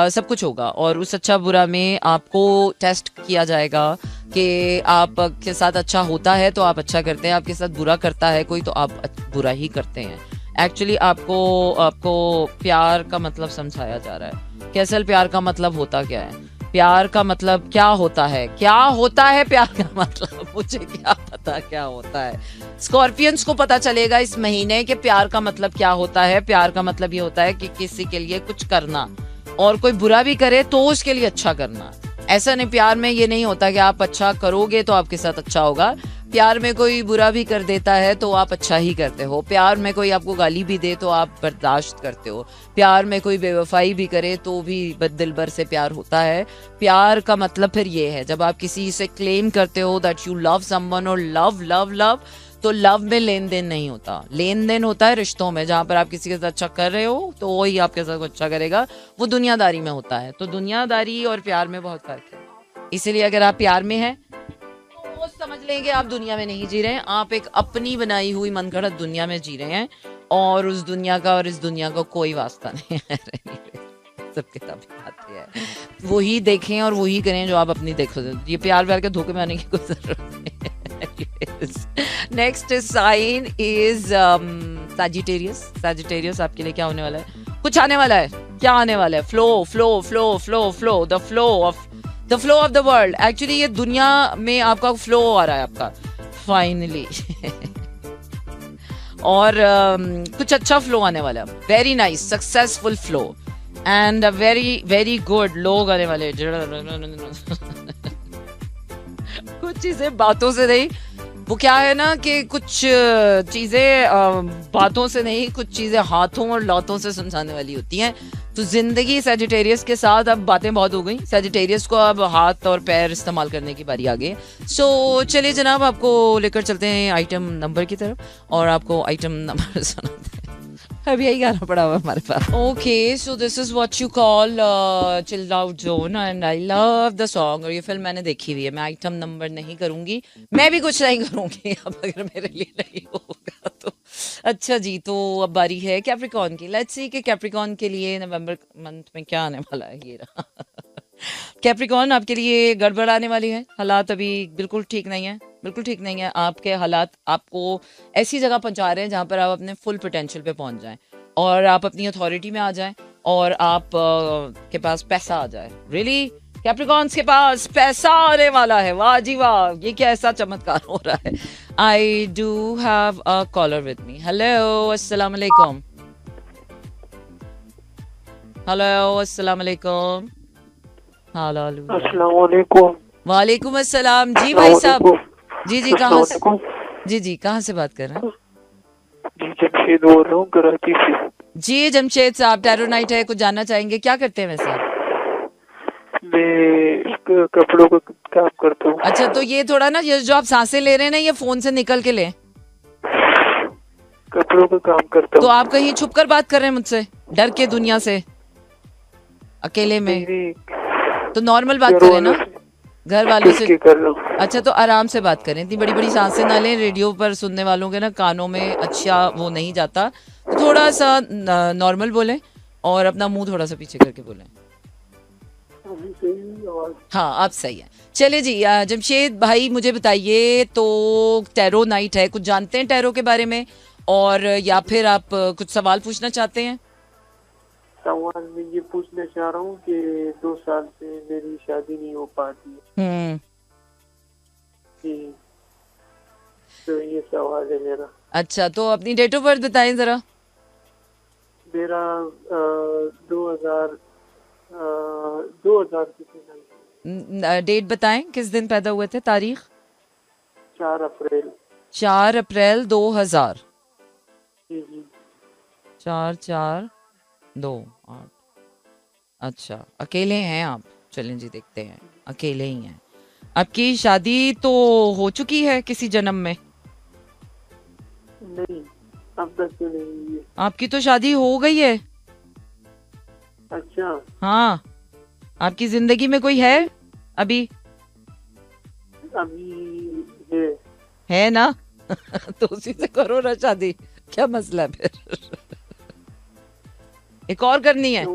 सब कुछ होगा. और उस अच्छा बुरा में आपको टेस्ट किया जाएगा कि आप के साथ अच्छा होता है तो आप अच्छा करते हैं, आपके साथ बुरा करता है कोई तो आप बुरा ही करते हैं. एक्चुअली आपको प्यार का मतलब समझाया जा रहा है कि असल प्यार का मतलब होता क्या है. प्यार का मतलब क्या होता है प्यार का मतलब मुझे क्या पता क्या होता है. स्कॉर्पियंस को पता चलेगा इस महीने कि प्यार का मतलब क्या होता है. प्यार का मतलब ये होता है कि किसी के लिए कुछ करना, और कोई बुरा भी करे तो उसके लिए अच्छा करना. ऐसा नहीं, प्यार में ये नहीं होता कि आप अच्छा करोगे तो आपके साथ अच्छा होगा. प्यार में कोई बुरा भी कर देता है तो आप अच्छा ही करते हो. प्यार में कोई आपको गाली भी दे तो आप बर्दाश्त करते हो. प्यार में कोई बेवफाई भी करे तो भी दिल भर से प्यार होता है. प्यार का मतलब फिर ये है, जब आप किसी से क्लेम करते हो दैट यू लव समवन, और लव तो लव में लेन देन नहीं होता. लेन देन होता है रिश्तों में, जहाँ पर आप किसी के साथ अच्छा कर रहे हो तो वही आपके साथ अच्छा करेगा. वो दुनियादारी में होता है. तो दुनियादारी और प्यार में बहुत फर्क है. इसीलिए अगर आप प्यार में हैं तो समझ लेंगे आप दुनिया में नहीं जी रहे हैं, आप एक अपनी बनाई हुई मनगढ़ंत दुनिया में जी रहे हैं. और उस दुनिया का और इस दुनिया का कोई वास्ता नहीं है. सबके तभी आते हैं, वही देखें और वही करें जो आप अपनी देखो. ये प्यार के धोखे में आने की कोई जरूरत नहीं है. Next sign is Sagittarius. आपके लिए क्या होने वाला है? कुछ आने वाला है. क्या आने वाला है? Flow, the flow of the world. Actually ये दुनिया में आपका फ्लो आ रहा है आपका फाइनली. और कुछ अच्छा फ्लो आने वाला है. Very nice successful flow and very very good लोग आने वाले. कुछ चीजें बातों से नहीं, वो क्या है ना कि कुछ चीजें बातों से नहीं, कुछ चीजें हाथों और लातों से समझाने वाली होती हैं. तो जिंदगी सैजिटेरियस के साथ अब बातें बहुत हो गई. सैजिटेरियस को अब हाथ और पैर इस्तेमाल करने की बारी आ गई. सो चलिए जनाब, आपको लेकर चलते हैं आइटम नंबर की तरफ और आपको आइटम नंबर सुनाते हैं. अभी यही गाना पड़ा हुआ हमारे पास. Okay, so this is what you call chilled out zone and I love the song. और ये फिल्म मैंने देखी हुई है. मैं आइटम नंबर नहीं करूंगी, मैं भी कुछ नहीं करूंगी अब अगर मेरे लिए नहीं होगा तो. अच्छा जी, तो अब बारी है कैप्रिकॉर्न की. लेट्स सी कि कैप्रिकॉर्न के लिए नवंबर मंथ में क्या आने वाला है. ये रहा. कैप्रिकॉर्न, आपके लिए गड़बड़ाने वाली है. हालात अभी बिल्कुल ठीक नहीं है, बिल्कुल ठीक नहीं है. आपके हालात आपको ऐसी जगह पहुंचा रहे हैं जहां पर आप अपने फुल पोटेंशियल पे पहुंच जाएं और आप अपनी अथॉरिटी में आ जाएं और आप के पास पैसा आ जाए. रियली कैप्रिकॉर्न्स के पास पैसा आने वाला है. वाह जी वाह, ये क्या ऐसा चमत्कार हो रहा है. I do have a caller with me. Hello, अस्सलाम वालेकुम. हेलो, अस्सलाम वालेकुम. अस्सलाम वालेकुम. वालेकुम अस्सलाम. जी भाई साहब, जी जी कहाँ से, जी कहाँ से बात कर रहे हैं? जी जमशेद बोल रहा हूँ कराची से. जी जमशेद साहब, टैरो नाइट है, कुछ जानना चाहेंगे? क्या करते हैं वैसे? मैं कपड़ों का काम करता हूँ. अच्छा, तो ये थोड़ा ना, ये जो आप सांसें ले रहे हैं ना, ये फोन से निकल के लें. कपड़ों का काम करता हूँ. तो आप कहीं छुप कर बात कर रहे हैं मुझसे, डर के, दुनिया से, अकेले में? तो नॉर्मल बात करें ना, घर वालों से कर लो. अच्छा, तो आराम से बात करें, इतनी बड़ी बड़ी सांसें ना लें. रेडियो पर सुनने वालों के ना कानों में अच्छा वो नहीं जाता. तो थोड़ा सा नॉर्मल बोलें और अपना मुंह थोड़ा सा पीछे करके बोलें. हाँ, आप सही है. चलिए जी, जमशेद भाई मुझे बताइए, तो टैरो नाइट है, कुछ जानते हैं टैरो के बारे में, और या फिर आप कुछ सवाल पूछना चाहते हैं? सवाल मैं ये पूछना चाह रहा हूँ कि 2 साल से मेरी शादी नहीं हो पाती है. तो ये सवाल है मेरा. अच्छा, तो अपनी डेट ऑफ बर्थ बताएं जरा. मेरा 2000 डेट बताएं, किस दिन पैदा हुए थे, तारीख? 4 अप्रैल. 4 अप्रैल 2000. जी जी. 4/4/2/8. अच्छा, अकेले हैं आप? चलें जी, देखते हैं. अकेले ही हैं. आपकी शादी तो हो चुकी है किसी जन्म में? नहीं, अब तक तो नहीं हुई है. आपकी तो शादी हो गई है. अच्छा. हाँ, आपकी जिंदगी में कोई है अभी? अभी है ना? तो उसी से करो ना शादी, क्या मसला है फिर? एक और करनी है?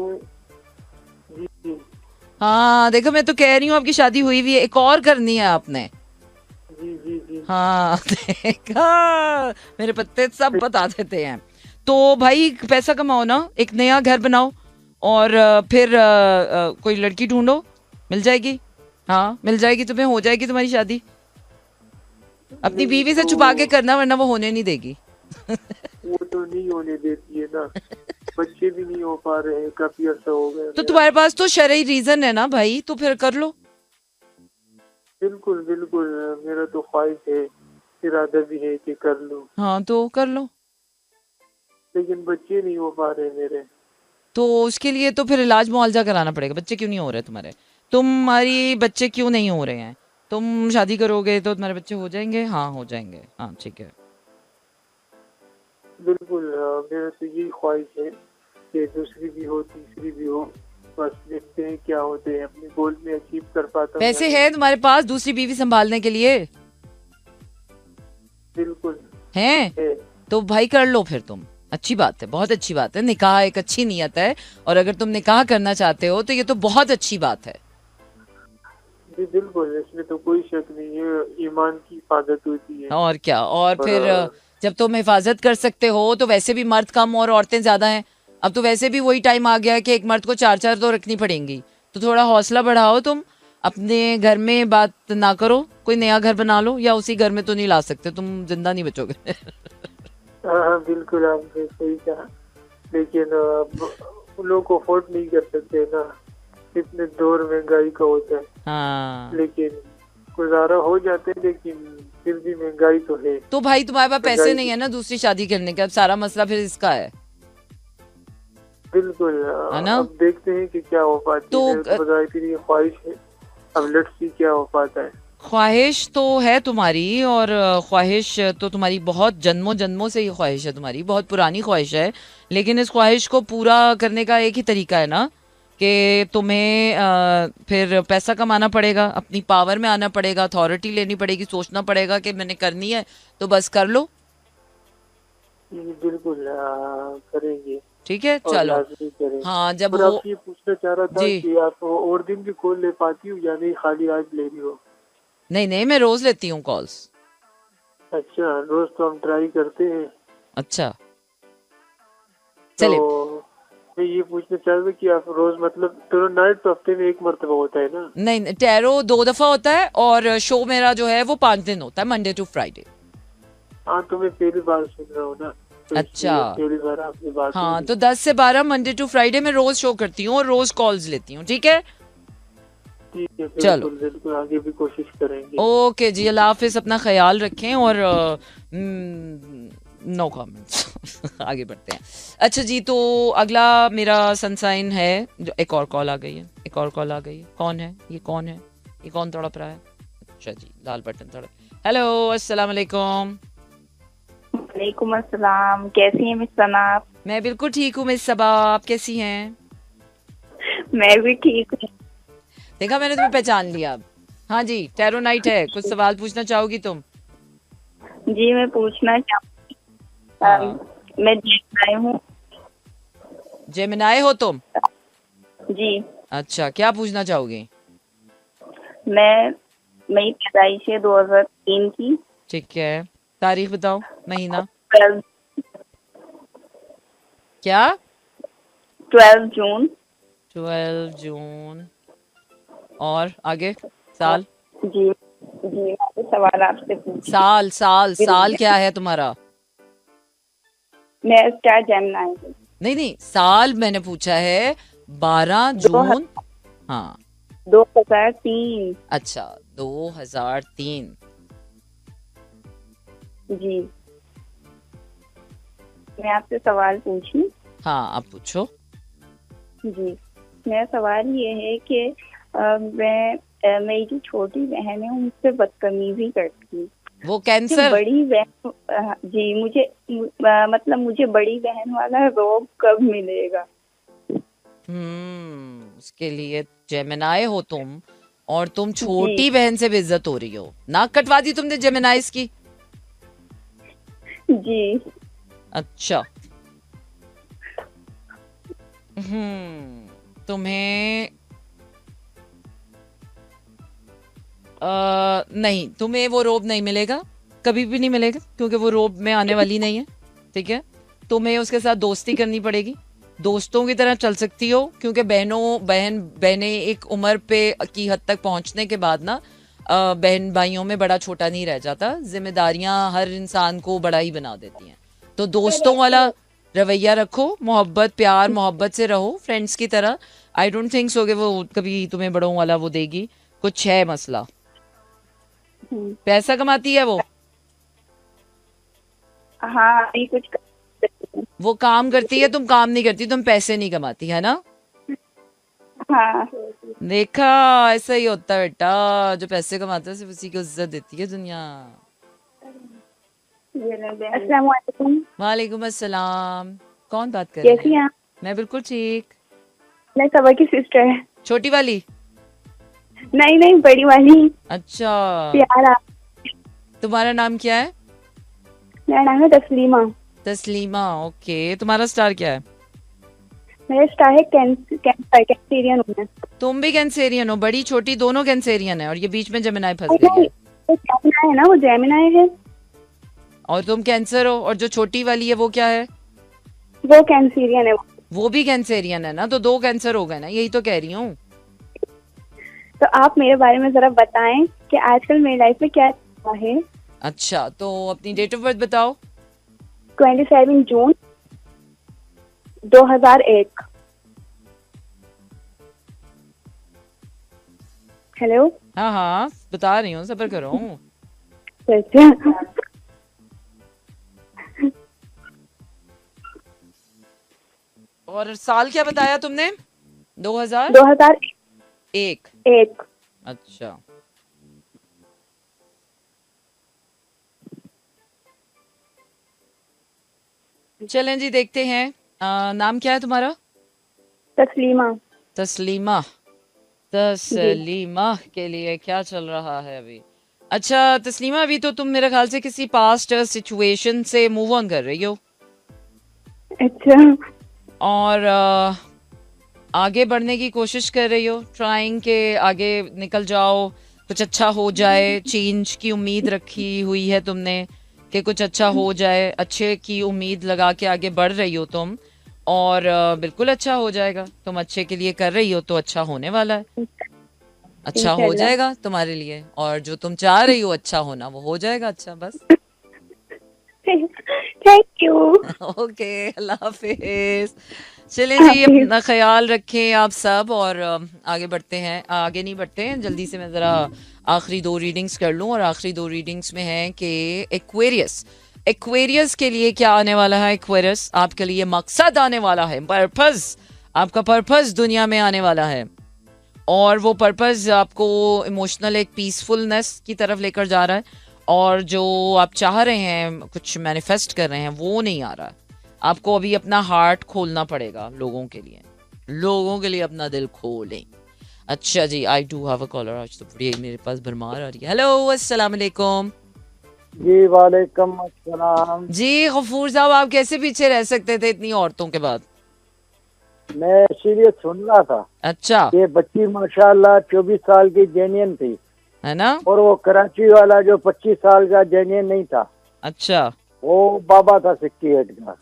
जी जी. हाँ देखो, मैं तो कह रही हूँ आपकी शादी हुई हुई है, एक और करनी है आपने. जी जी जी. हाँ देखा, मेरे पत्ते सब बता देते हैं. तो भाई पैसा कमाओ ना, एक नया घर बनाओ और फिर कोई लड़की ढूंढो, मिल जाएगी. हाँ मिल जाएगी तुम्हें, हो जाएगी तुम्हारी शादी. अपनी बीवी से छुपा के करना, वरना वो होने नहीं देगी. वो तो नहीं होने देती है ना. बच्चे भी नहीं हो पा रहे हैं, काफी अर्सा हो गया. तो तुम्हारे पास तो शरई रीजन है ना भाई, तो फिर कर लो. बिल्कुल बिल्कुल, मेरा तो ख्वाहिश है, इरादा भी है कि कर लो. हाँ तो कर लो. लेकिन बच्चे नहीं हो पा रहे मेरे. तो उसके लिए तो फिर इलाज मुआवजा कराना पड़ेगा. बच्चे क्यों नहीं हो रहे तुम्हारे? तुम्हारी बच्चे क्यों नहीं हो रहे हैं? तुम शादी करोगे तो तुम्हारे बच्चे हो जाएंगे. हाँ हो जाएंगे. हाँ ठीक है. बिल्कुल, मेरा तो यही ख्वाहिश है कि दूसरी भी हो, तीसरी भी हो. बस देखते हैं क्या होते हैं, अपने गोल में अचीव कर पाता हूं. पैसे है तुम्हारे पास दूसरी बीवी संभालने के लिए? बिल्कुल हैं? तो भाई कर लो फिर तुम. अच्छी बात है, बहुत अच्छी बात है. निकाह एक अच्छी नियत है, और अगर तुम निकाह करना चाहते हो तो ये तो बहुत अच्छी बात है. जी बिल्कुल, इसमें तो कोई शक नहीं है. ईमान की हिफाजत होती है. और क्या. और फिर जब तुम हिफाजत कर सकते हो तो वैसे भी मर्द कम और औरतें ज्यादा हैं. अब तो वैसे भी वही टाइम आ गया है कि एक मर्द को 4 तो रखनी पड़ेंगी. तो थोड़ा हौसला बढ़ाओ तुम. अपने घर में बात ना करो, कोई नया घर बना लो, या उसी घर में तो नहीं ला सकते, तुम जिंदा नहीं बचोगे. हाँ बिल्कुल, आपने सही कहा. लेकिन लोग अफोर्ड नहीं कर सकते ना, इतने दौर महंगाई का होता है. हाँ. लेकिन गुजारा हो जाते हैं, लेकिन फिर भी महंगाई तो है. तो भाई तुम्हारे पास पैसे नहीं है ना दूसरी शादी करने के, अब सारा मसला फिर इसका है. बिल्कुल, है ना? अब देखते हैं कि क्या हो पाता है. तो फिर ये ख्वाहिश है, अब लेट्स सी क्या हो पाता है. ख्वाहिश तो है तुम्हारी, और ख्वाहिश तो तुम्हारी बहुत जन्मों जन्मों से ये ख्वाहिश है तुम्हारी, बहुत पुरानी ख्वाहिश है। लेकिन इस ख्वाहिश को पूरा करने का एक ही तरीका है ना, कि तुम्हें फिर पैसा कमाना पड़ेगा, अपनी पावर में आना पड़ेगा, अथॉरिटी लेनी पड़ेगी, सोचना पड़ेगा कि मैंने करनी है तो बस कर लो। बिल्कुल करेंगे। ठीक है, और चलो। लाजमी करेंगे। हाँ, जब और वो आपसे ये पूछना चाह रहा था जी, कि आप और दिन भी कॉल ले पाती हो या नहीं, खाली आज ले रही हो? नहीं नहीं, मैं रोज लेती हूँ कॉल्स। अच्छा, रोज तो हम ट्राई करते हैं। अच्छा, तो चलिए। मैं ये पूछना चाह रहा था कि आप रोज मतलब तो नाइट तो हफ्ते में एक मर्तबा होता है ना? नहीं नहीं, टैरो 2 दफा होता है, और शो मेरा जो है वो 5 दिन होता है, मंडे टू फ्राइडे। हाँ, तो मैं पहली बार सुन रहा हूँ ना, तो अच्छा, इसलिए पहली बार आपकी बात हो हाँ, रही। तो 10 से 12 मंडे टू फ्राइडे में रोज शो करती हूँ और रोज कॉल्स लेती हूँ। ठीक है, ठीक है, चलो। बिल्कुल बिल्कुल, आगे भी कोशिश करेंगे। ओके जी, अल्लाह हाफिज, अपना ख्याल रखें, और नो कमेंट्स। आगे बढ़ते हैं। अच्छा जी, तो अगला मेरा सनसाइन है जो, एक और कॉल आ गई है, एक और कॉल आ गई है। कौन है ये, कौन है ये, कौन तड़प रहा है? अच्छा जी, लाल बटन तड़प। हेलो, अस्सलाम वालेकुम। वालेकुम अस्सलाम, कैसी हैं मिस सना आप? मैं बिल्कुल ठीक हूँ मिस सबा, आप कैसी हैं? मैं भी ठीक हूँ। देखा, मैंने तुम्हें पहचान लिया अब। हाँ जी, टैरो नाइट है, कुछ सवाल पूछना चाहोगी तुम? जी, मैं पूछना चाहूँ, हाँ, मैं जेमिनी हूँ। जेमिनाई हो तुम? जी, अच्छा, क्या पूछना चाहोगी? मैं मेरी पैदाइश है 2003 की। ठीक है, तारीख बताओ, महीना। 12 क्या? 12 जून। 12 जून। और आगे? साल? जी जी, मैं आपसे सवाल आपसे पूछी। साल साल साल क्या है तुम्हारा? मैं स्टार जेमिनी हूँ। नहीं नहीं, साल मैंने पूछा है। 12 जून। हाँ, 2003। अच्छा, 2003। जी, मैं आपसे सवाल पूछी। हाँ, आप पूछो। जी, मेरा सवाल ये है कि मेरी जो छोटी बहन है उनसे बदतमीजी करती है। वो मुझे कैंसर? बड़ी बहन जी, मतलब मुझे बड़ी बहन वाला रोब कब मिलेगा? उसके लिए जेमिनाई हो तुम, और तुम जी छोटी बहन से बेइज्जत हो रही हो। नाक कटवा दी तुमने जेमिनाइज की? जी। अच्छा। तुम्हें नहीं, तुम्हें वो रोब नहीं मिलेगा, कभी भी नहीं मिलेगा, क्योंकि वो रोब में आने वाली नहीं है। ठीक है, तुम्हें उसके साथ दोस्ती करनी पड़ेगी, दोस्तों की तरह चल सकती हो, क्योंकि बहनें एक उम्र पे की हद तक पहुंचने के बाद ना, बहन भाइयों में बड़ा छोटा नहीं रह जाता, जिम्मेदारियां हर इंसान को बड़ा ही बना देती हैं। तो दोस्तों वाला रवैया रखो, मोहब्बत प्यार मोहब्बत से रहो, फ्रेंड्स की तरह। आई डोंट थिंक सो कि वो कभी तुम्हें बड़ों वाला वो देगी। कुछ है मसला? पैसा कमाती है वो? हाँ, अभी कुछ वो काम करती है, तुम काम नहीं करती, तुम पैसे नहीं कमाती, है ना? हाँ। देखा, ऐसा ही होता है बेटा, जो पैसे कमाता है सिर्फ उसी को इज्जत देती है दुनिया। अस्सलाम वालेकुम। वालेकुम अस्सलाम। कौन बात कर रही कैसी है? हैं आप? मैं बिल्कुल ठीक। मैं सबा की सिस्टर है। छोटी वाली? नहीं नहीं, बड़ी वाली। अच्छा, प्यार आप। तुम्हारा नाम क्या है? मेरा नाम है तस्लीमा। तस्लीमा, ओके। तुम्हारा स्टार क्या है? मेरा स्टार है कैंसेरियन हूँ मैं। तुम भी कैंसेरियन हो? बड़ी छोटी दोनों कैंसेरियन है, और ये बीच में जेमिनाई फंस नहीं, गई है। वो जेमिनी है ना, वो जेमिनी है। और तुम कैंसर हो, और जो छोटी वाली है वो क्या है? वो कैंसेरियन है। वो भी कैंसेरियन है ना, तो 2 कैंसर हो गए ना, यही तो कह रही हूँ। तो आप मेरे बारे में जरा बताएं कि आजकल मेरी लाइफ में क्या चल रहा है। अच्छा, तो अपनी डेट ऑफ बर्थ बताओ। 27 जून 2001। हेलो। हाँ हाँ, बता रही हूँ, सब्र करो। अच्छा। और साल क्या बताया तुमने? 2001? 2001। अच्छा, चलें जी, देखते हैं। नाम क्या है तुम्हारा? तस्लीमा। तस्लीमा। तस्लीमा के लिए क्या चल रहा है अभी? अच्छा तस्लीमा, अभी तो तुम मेरे ख्याल से किसी पास्ट सिचुएशन से मूव ऑन कर रही हो अच्छा। और आगे बढ़ने की कोशिश कर रही हो, ट्राइंग के आगे निकल जाओ, कुछ अच्छा हो जाए, चेंज की उम्मीद रखी हुई है तुमने कि कुछ अच्छा हो जाए, अच्छे की उम्मीद लगा के आगे बढ़ रही हो तुम, और बिल्कुल अच्छा हो जाएगा। तुम अच्छे के लिए कर रही हो तो अच्छा होने वाला है, अच्छा हो जाएगा तुम्हारे लिए, और जो तुम चाह रही हो अच्छा होना वो हो जाएगा अच्छा, बस। Thank you. ओके, अल्लाह हाफिज। चलें जी, अपना ख्याल रखें आप सब, और आगे बढ़ते हैं। आगे नहीं बढ़ते हैं, जल्दी से मैं ज़रा आखिरी 2 रीडिंग्स कर लूँ, और आखिरी 2 रीडिंग्स में है कि एक्वेरियस, एक्वेरियस के लिए क्या आने वाला है? एक्वेरियस आपके लिए मकसद आने वाला है, पर्पस, आपका पर्पस दुनिया में आने वाला है, और वो पर्पस आपको इमोशनल एक पीसफुलनेस की तरफ लेकर जा रहा है, और जो आप चाह रहे हैं, कुछ मैनिफेस्ट कर रहे हैं, वो नहीं आ रहा। आपको अभी अपना हार्ट खोलना पड़ेगा लोगों के लिए, लोगों के लिए अपना दिल खोलें। अच्छा जी, I do have a caller. आज तो बड़ी मेरे पास भरमार आ रही है। हेलो, अस्सलाम वालेकुम। जी वालेकुम अस्सलाम। जी गफूर साहब, आप कैसे पीछे रह सकते थे इतनी औरतों के बाद? मैं इसीलिए सुन रहा था। अच्छा, ये बच्ची माशाल्लाह 24 साल की जेनियन थी, है ना? और वो कराची वाला जो 25 साल का जेनियन नहीं था, अच्छा वो बाबा था 68 का।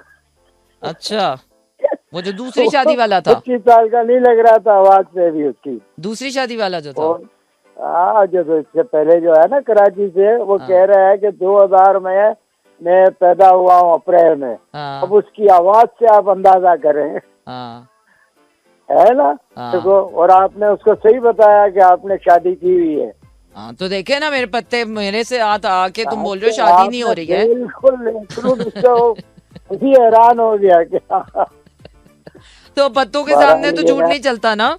अच्छा, वो जो दूसरी शादी वाला था, 25 साल का नहीं लग रहा था आवाज से भी उसकी। दूसरी शादी वाला जो था। और जो तो इससे पहले जो है ना कराची से, वो हाँ। कह रहा है कि 2000 में मैं पैदा हुआ हूँ, अप्रैल में। हाँ अब उसकी आवाज से आप अंदाजा करें, हाँ है ना? हाँ। देखो, और आपने उसको सही बताया कि आपने शादी की हुई है। हाँ, तो देखे ना मेरे पत्ते, मेरे से आके तुम बोल रहे हो शादी नहीं हो रही है। बिल्कुल उसको हैरान हो गया क्या। तो पत्तों के सामने तो झूठ नहीं चलता ना।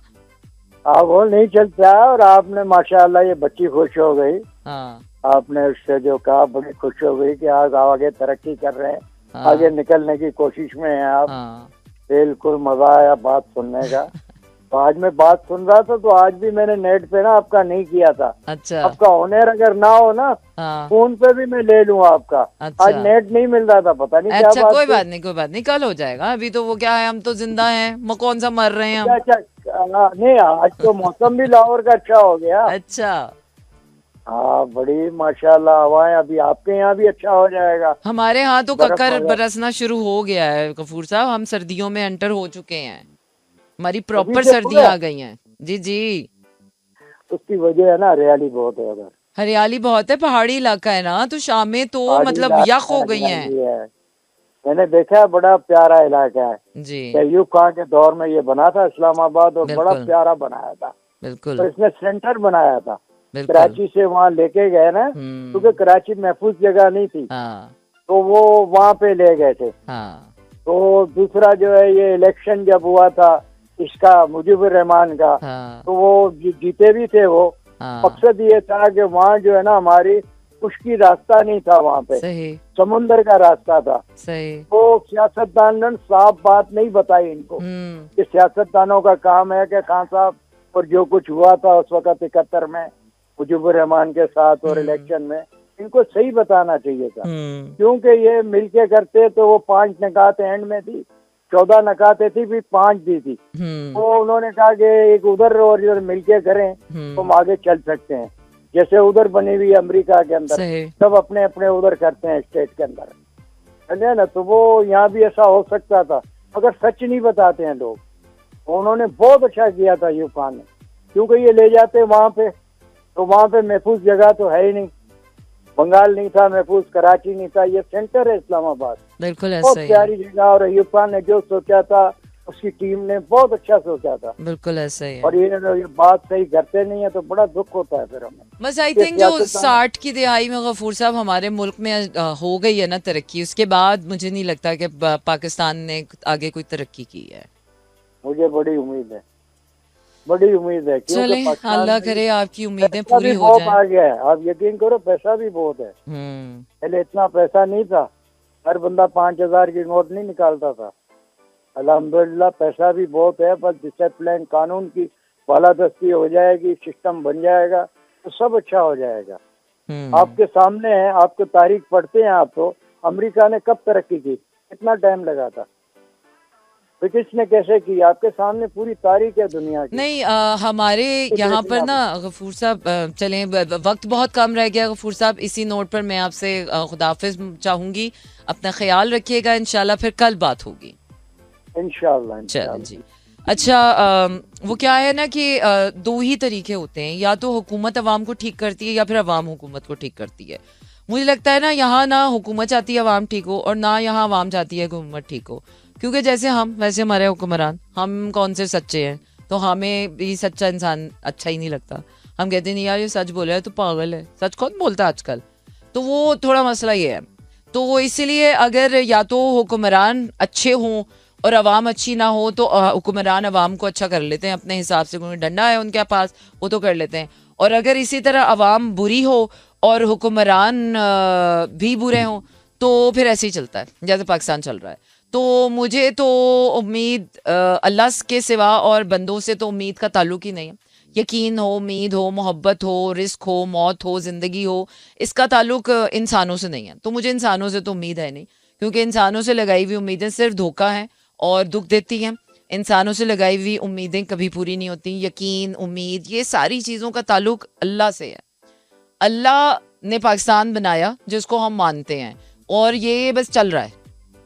वो नहीं चलता है। और आपने माशाल्लाह ये बच्ची खुश हो गई। हाँ आपने उससे जो कहा बड़ी खुश हो गई कि आज आगे तरक्की कर रहे हैं, हाँ, आगे निकलने की कोशिश में हैं आप। हाँ। बिल्कुल मजा आया बात सुनने का। तो आज मैं बात सुन रहा था, तो आज भी मैंने नेट पे ना आपका नहीं किया था। अच्छा आपका ऑनर अगर ना हो ना, हाँ, फोन पे भी मैं ले लूँ आपका। अच्छा। आज नेट नहीं मिल रहा था, पता नहीं क्या अच्छा, बात कोई थी। बात नहीं, कोई बात नहीं, कल हो जाएगा। अभी तो वो क्या है, हम तो जिंदा हैं, वो कौन सा मर रहे हैं हम। अच्छा, नहीं आज तो मौसम भी लाहौर का अच्छा हो गया। अच्छा, हाँ, बड़ी माशाल्लाह हवाएं। अभी आपके यहाँ भी अच्छा हो जाएगा। हमारे यहाँ तो बर्फ कक्कर वगैरह। बरसना शुरू हो गया है गफूर साहब, हम सर्दियों में एंटर हो चुके हैं, हमारी प्रॉपर अभी से सर्दियाँ पूरा? आ गई हैं। जी जी, उसकी वजह है ना, हरियाली बहुत है उधर। हरियाली बहुत है, पहाड़ी इलाका है ना, तो शामें तो पहाड़ी मतलब इलाका यख हो गई हैं। हरियाली है। मैंने देखा है, बड़ा प्यारा इलाका है। जी अयूब खान के दौर में ये बना था इस्लामाबाद, और बड़ा बिल्कुल प्यारा बनाया था। बिल्कुल तो इसने सेंटर बनाया था। बिल्कुल। कराची से वहाँ लेके गए ना, क्योंकि कराची महफूज जगह नहीं थी, हाँ तो वो वहाँ पे ले गए थे। हाँ तो दूसरा जो है, ये इलेक्शन जब हुआ था इसका, मुजीबुर रहमान का, हाँ तो वो जीते भी थे वो। हाँ, मकसद ये था कि वहाँ जो है ना, हमारी खुशकी रास्ता नहीं था वहाँ पे, सही समुंदर का रास्ता था। सही। तो सियासतदान ने साफ बात नहीं बताई इनको, कि सियासतदानों का काम है कि खान साहब, और जो कुछ हुआ था उस वक्त 71 में मुजीबुर रहमान के साथ और इलेक्शन में, इनको सही बताना चाहिए था। क्योंकि ये मिलके करते तो वो 5 नकाते एंड में थी, 14 नकाते थी, भी 5 दी थी। तो उन्होंने कहा कि एक उधर और इधर मिलके करें तो हम आगे चल सकते हैं। जैसे उधर बनी हुई अमेरिका के अंदर, सही। सब अपने अपने उधर करते हैं स्टेट के अंदर, समझे ना? तो वो यहाँ भी ऐसा हो सकता था, मगर सच नहीं बताते हैं लोग। उन्होंने बहुत अच्छा किया था यूब खान ने, क्योंकि ये ले जाते वहाँ पे, तो वहाँ पे महफूज जगह तो है ही नहीं। बंगाल नहीं था महफूज, कराची नहीं था, ये सेंटर है इस्लामाबाद। बिल्कुल बहुत ऐसा ही प्यारी है, जगह। और अयूब खान ने जो सोचा था, उसकी टीम ने बहुत अच्छा सोचा था। बिल्कुल ऐसा ही है। और ये बात सही करते नहीं है तो बड़ा दुख होता है फिर हमें। बस आई ये थिंक जो सियासतदान- 60 की दिहाई में गफूर साहब हमारे मुल्क में हो गई है ना तरक्की, उसके बाद मुझे नहीं लगता कि पाकिस्तान ने आगे कोई तरक्की की है। मुझे बड़ी उम्मीद है, बड़ी उम्मीद है। क्योंकि चले, पाकिस्तान अल्लाह में करे आपकी उम्मीदें पैसा पूरी भी हो बहुत जाएं। आ गया है, आप यकीन करो, पैसा भी बहुत है। पहले इतना पैसा नहीं था, हर बंदा 5,000 की नोट नहीं निकालता था। अल्हम्दुलिल्लाह पैसा भी बहुत है, बस डिसिप्लिन कानून की बालादस्ती हो जाएगी, सिस्टम बन जाएगा तो सब अच्छा हो जाएगा। आपके सामने है, आपको तारीख पढ़ते हैं आप, तो अमेरिका ने कब तरक्की की, कितना टाइम लगा था, ब्रिटिश ने कैसे की, आपके सामने पूरी तारीख है दुनिया की। नहीं हमारे यहाँ पर ना गफूर साहब, चलें वक्त बहुत कम रह गया गफूर साहब, इसी नोट पर मैं आपसे खुदाफिज चाहूंगी। अपना ख्याल रखिएगा, इंशाल्लाह फिर कल बात होगी इंशाल्लाह। चलो जी। अच्छा वो क्या है ना कि दो ही तरीके होते हैं, या तो हुकूमत अवाम को ठीक करती है या फिर अवाम हुकूमत को ठीक करती है। मुझे लगता है ना यहाँ ना हुकूमत चाहती है अवाम ठीक हो और ना यहाँ अवाम चाहती है हुकूमत ठीक हो, क्योंकि जैसे हम वैसे हमारे हुक्मरान, हम कौन से सच्चे हैं, तो हमें भी सच्चा इंसान अच्छा ही नहीं लगता। हम कहते नहीं यार ये सच बोल रहा है तो पागल है, सच कौन बोलता है आजकल। तो वो थोड़ा मसला ये है। तो इसीलिए अगर या तो हुक्मरान अच्छे हों और अवाम अच्छी ना हो तो हुक्मरान अवाम को अच्छा कर लेते हैं अपने हिसाब से, क्योंकि डंडा है उनके पास, वो तो कर लेते हैं। और अगर इसी तरह अवाम बुरी हो और हुक्मरान भी बुरे हों तो फिर ऐसे ही चलता है जैसे पाकिस्तान चल रहा है। तो मुझे तो उम्मीद अल्लाह के सिवा और बंदों से तो उम्मीद का ताल्लुक ही नहीं है। यकीन हो, उम्मीद हो, मोहब्बत हो, रिस्क हो, मौत हो, ज़िंदगी हो, इसका ताल्लुक इंसानों से नहीं है। तो मुझे इंसानों से तो उम्मीद है नहीं, क्योंकि इंसानों से लगाई हुई उम्मीदें सिर्फ धोखा हैं और दुख देती हैं। इंसानों से लगाई हुई उम्मीदें कभी पूरी नहीं होती। यकीन, उम्मीद, ये सारी चीज़ों का ताल्लुक अल्लाह से है। अल्लाह ने पाकिस्तान बनाया जिसको हम मानते हैं, और ये बस चल रहा है,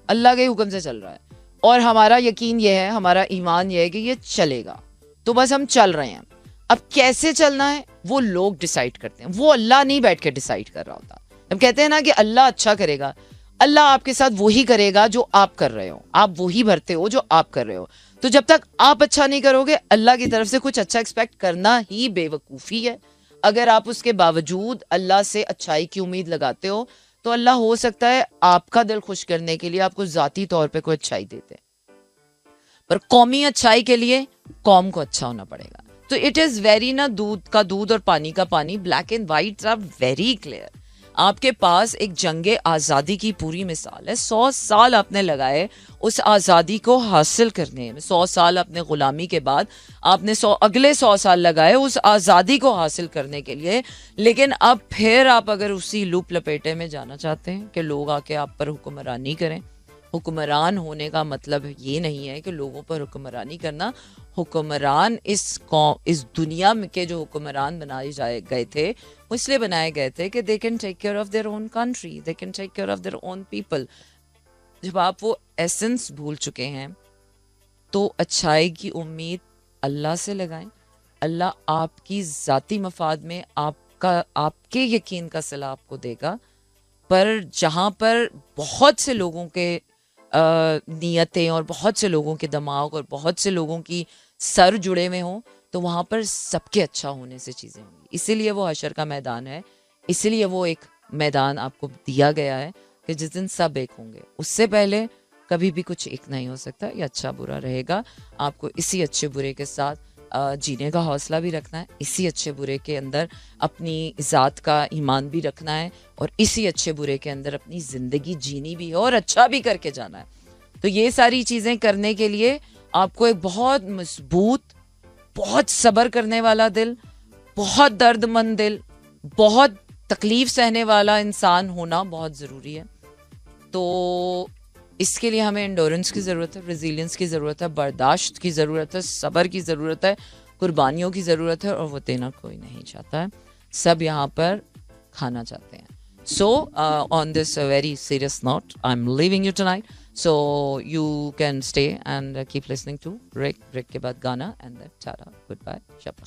अल्लाह के हुक्म से चल रहा है। और हमारा यकीन ये है, हमारा ईमान ये है कि ये चलेगा, तो बस हम चल रहे हैं। अब कैसे चलना है वो लोग डिसाइड करते हैं, वो अल्लाह नहीं बैठ के डिसाइड कर रहा होता। हम कहते हैं ना कि अल्लाह अच्छा करेगा, अल्लाह आपके साथ वही करेगा जो आप कर रहे हो, आप वही भरते हो जो आप कर रहे हो। तो जब तक आप अच्छा नहीं करोगे, अल्लाह की तरफ से कुछ अच्छा एक्सपेक्ट करना ही बेवकूफ़ी है। अगर आप उसके बावजूद अल्लाह से अच्छाई की उम्मीद लगाते हो तो अल्लाह हो सकता है आपका दिल खुश करने के लिए आपको ज़ाती तौर पे कोई अच्छाई देते, पर कौमी अच्छाई के लिए कौम को अच्छा होना पड़ेगा। तो इट इज़ वेरी ना, दूध का दूध और पानी का पानी, black and white are very clear. आपके पास एक जंगे आज़ादी की पूरी मिसाल है। 100 साल आपने लगाए उस आज़ादी को हासिल करने में, 100 साल अपने ग़ुलामी के बाद आपने अगले 100 साल लगाए उस आज़ादी को हासिल करने के लिए। लेकिन अब फिर आप अगर उसी लूप लपेटे में जाना चाहते हैं कि लोग आके आप पर हुक्मरानी करें। हुक्मरान होने का मतलब ये नहीं है कि लोगों पर हुक्मरानी करना। हुक्मरान इस दुनिया में के जो हुक्मरान बनाए गए थे वो इसलिए बनाए गए थे कि they can take care of their own country, they can take care of their own people. जब आप वो एसेंस भूल चुके हैं तो अच्छाई की उम्मीद अल्लाह से लगाएं। अल्लाह आपकी ज़ाती मफाद में आपके यकीन का सिला आपको देगा। पर जहाँ पर बहुत से लोगों के नीयतें और बहुत से लोगों के दिमाग और बहुत से लोगों की सर जुड़े हुए हों, तो वहाँ पर सबके अच्छा होने से चीज़ें होंगी। इसीलिए वो हशर का मैदान है, इसीलिए वो एक मैदान आपको दिया गया है कि जिस दिन सब एक होंगे। उससे पहले कभी भी कुछ एक नहीं हो सकता। ये अच्छा बुरा रहेगा। आपको इसी अच्छे बुरे के साथ जीने का हौसला भी रखना है, इसी अच्छे बुरे के अंदर अपनी ज़ात का ईमान भी रखना है, और इसी अच्छे बुरे के अंदर अपनी ज़िंदगी जीनी भी है और अच्छा भी करके जाना है। तो ये सारी चीज़ें करने के लिए आपको एक बहुत मजबूत, बहुत सब्र करने वाला दिल, बहुत दर्दमंद दिल, बहुत तकलीफ सहने वाला इंसान होना बहुत ज़रूरी है। तो इसके लिए हमें एंडोरेंस की ज़रूरत है, रेजिलियंस की ज़रूरत है, बर्दाश्त की ज़रूरत है, सब्र की ज़रूरत है, कुर्बानियों की ज़रूरत है, और वो देना कोई नहीं चाहता है, सब यहाँ पर खाना चाहते हैं। So on this very serious note, I'm leaving you tonight. So you can stay and keep listening to Rick के बाद गाना, and then tada, goodbye, Shab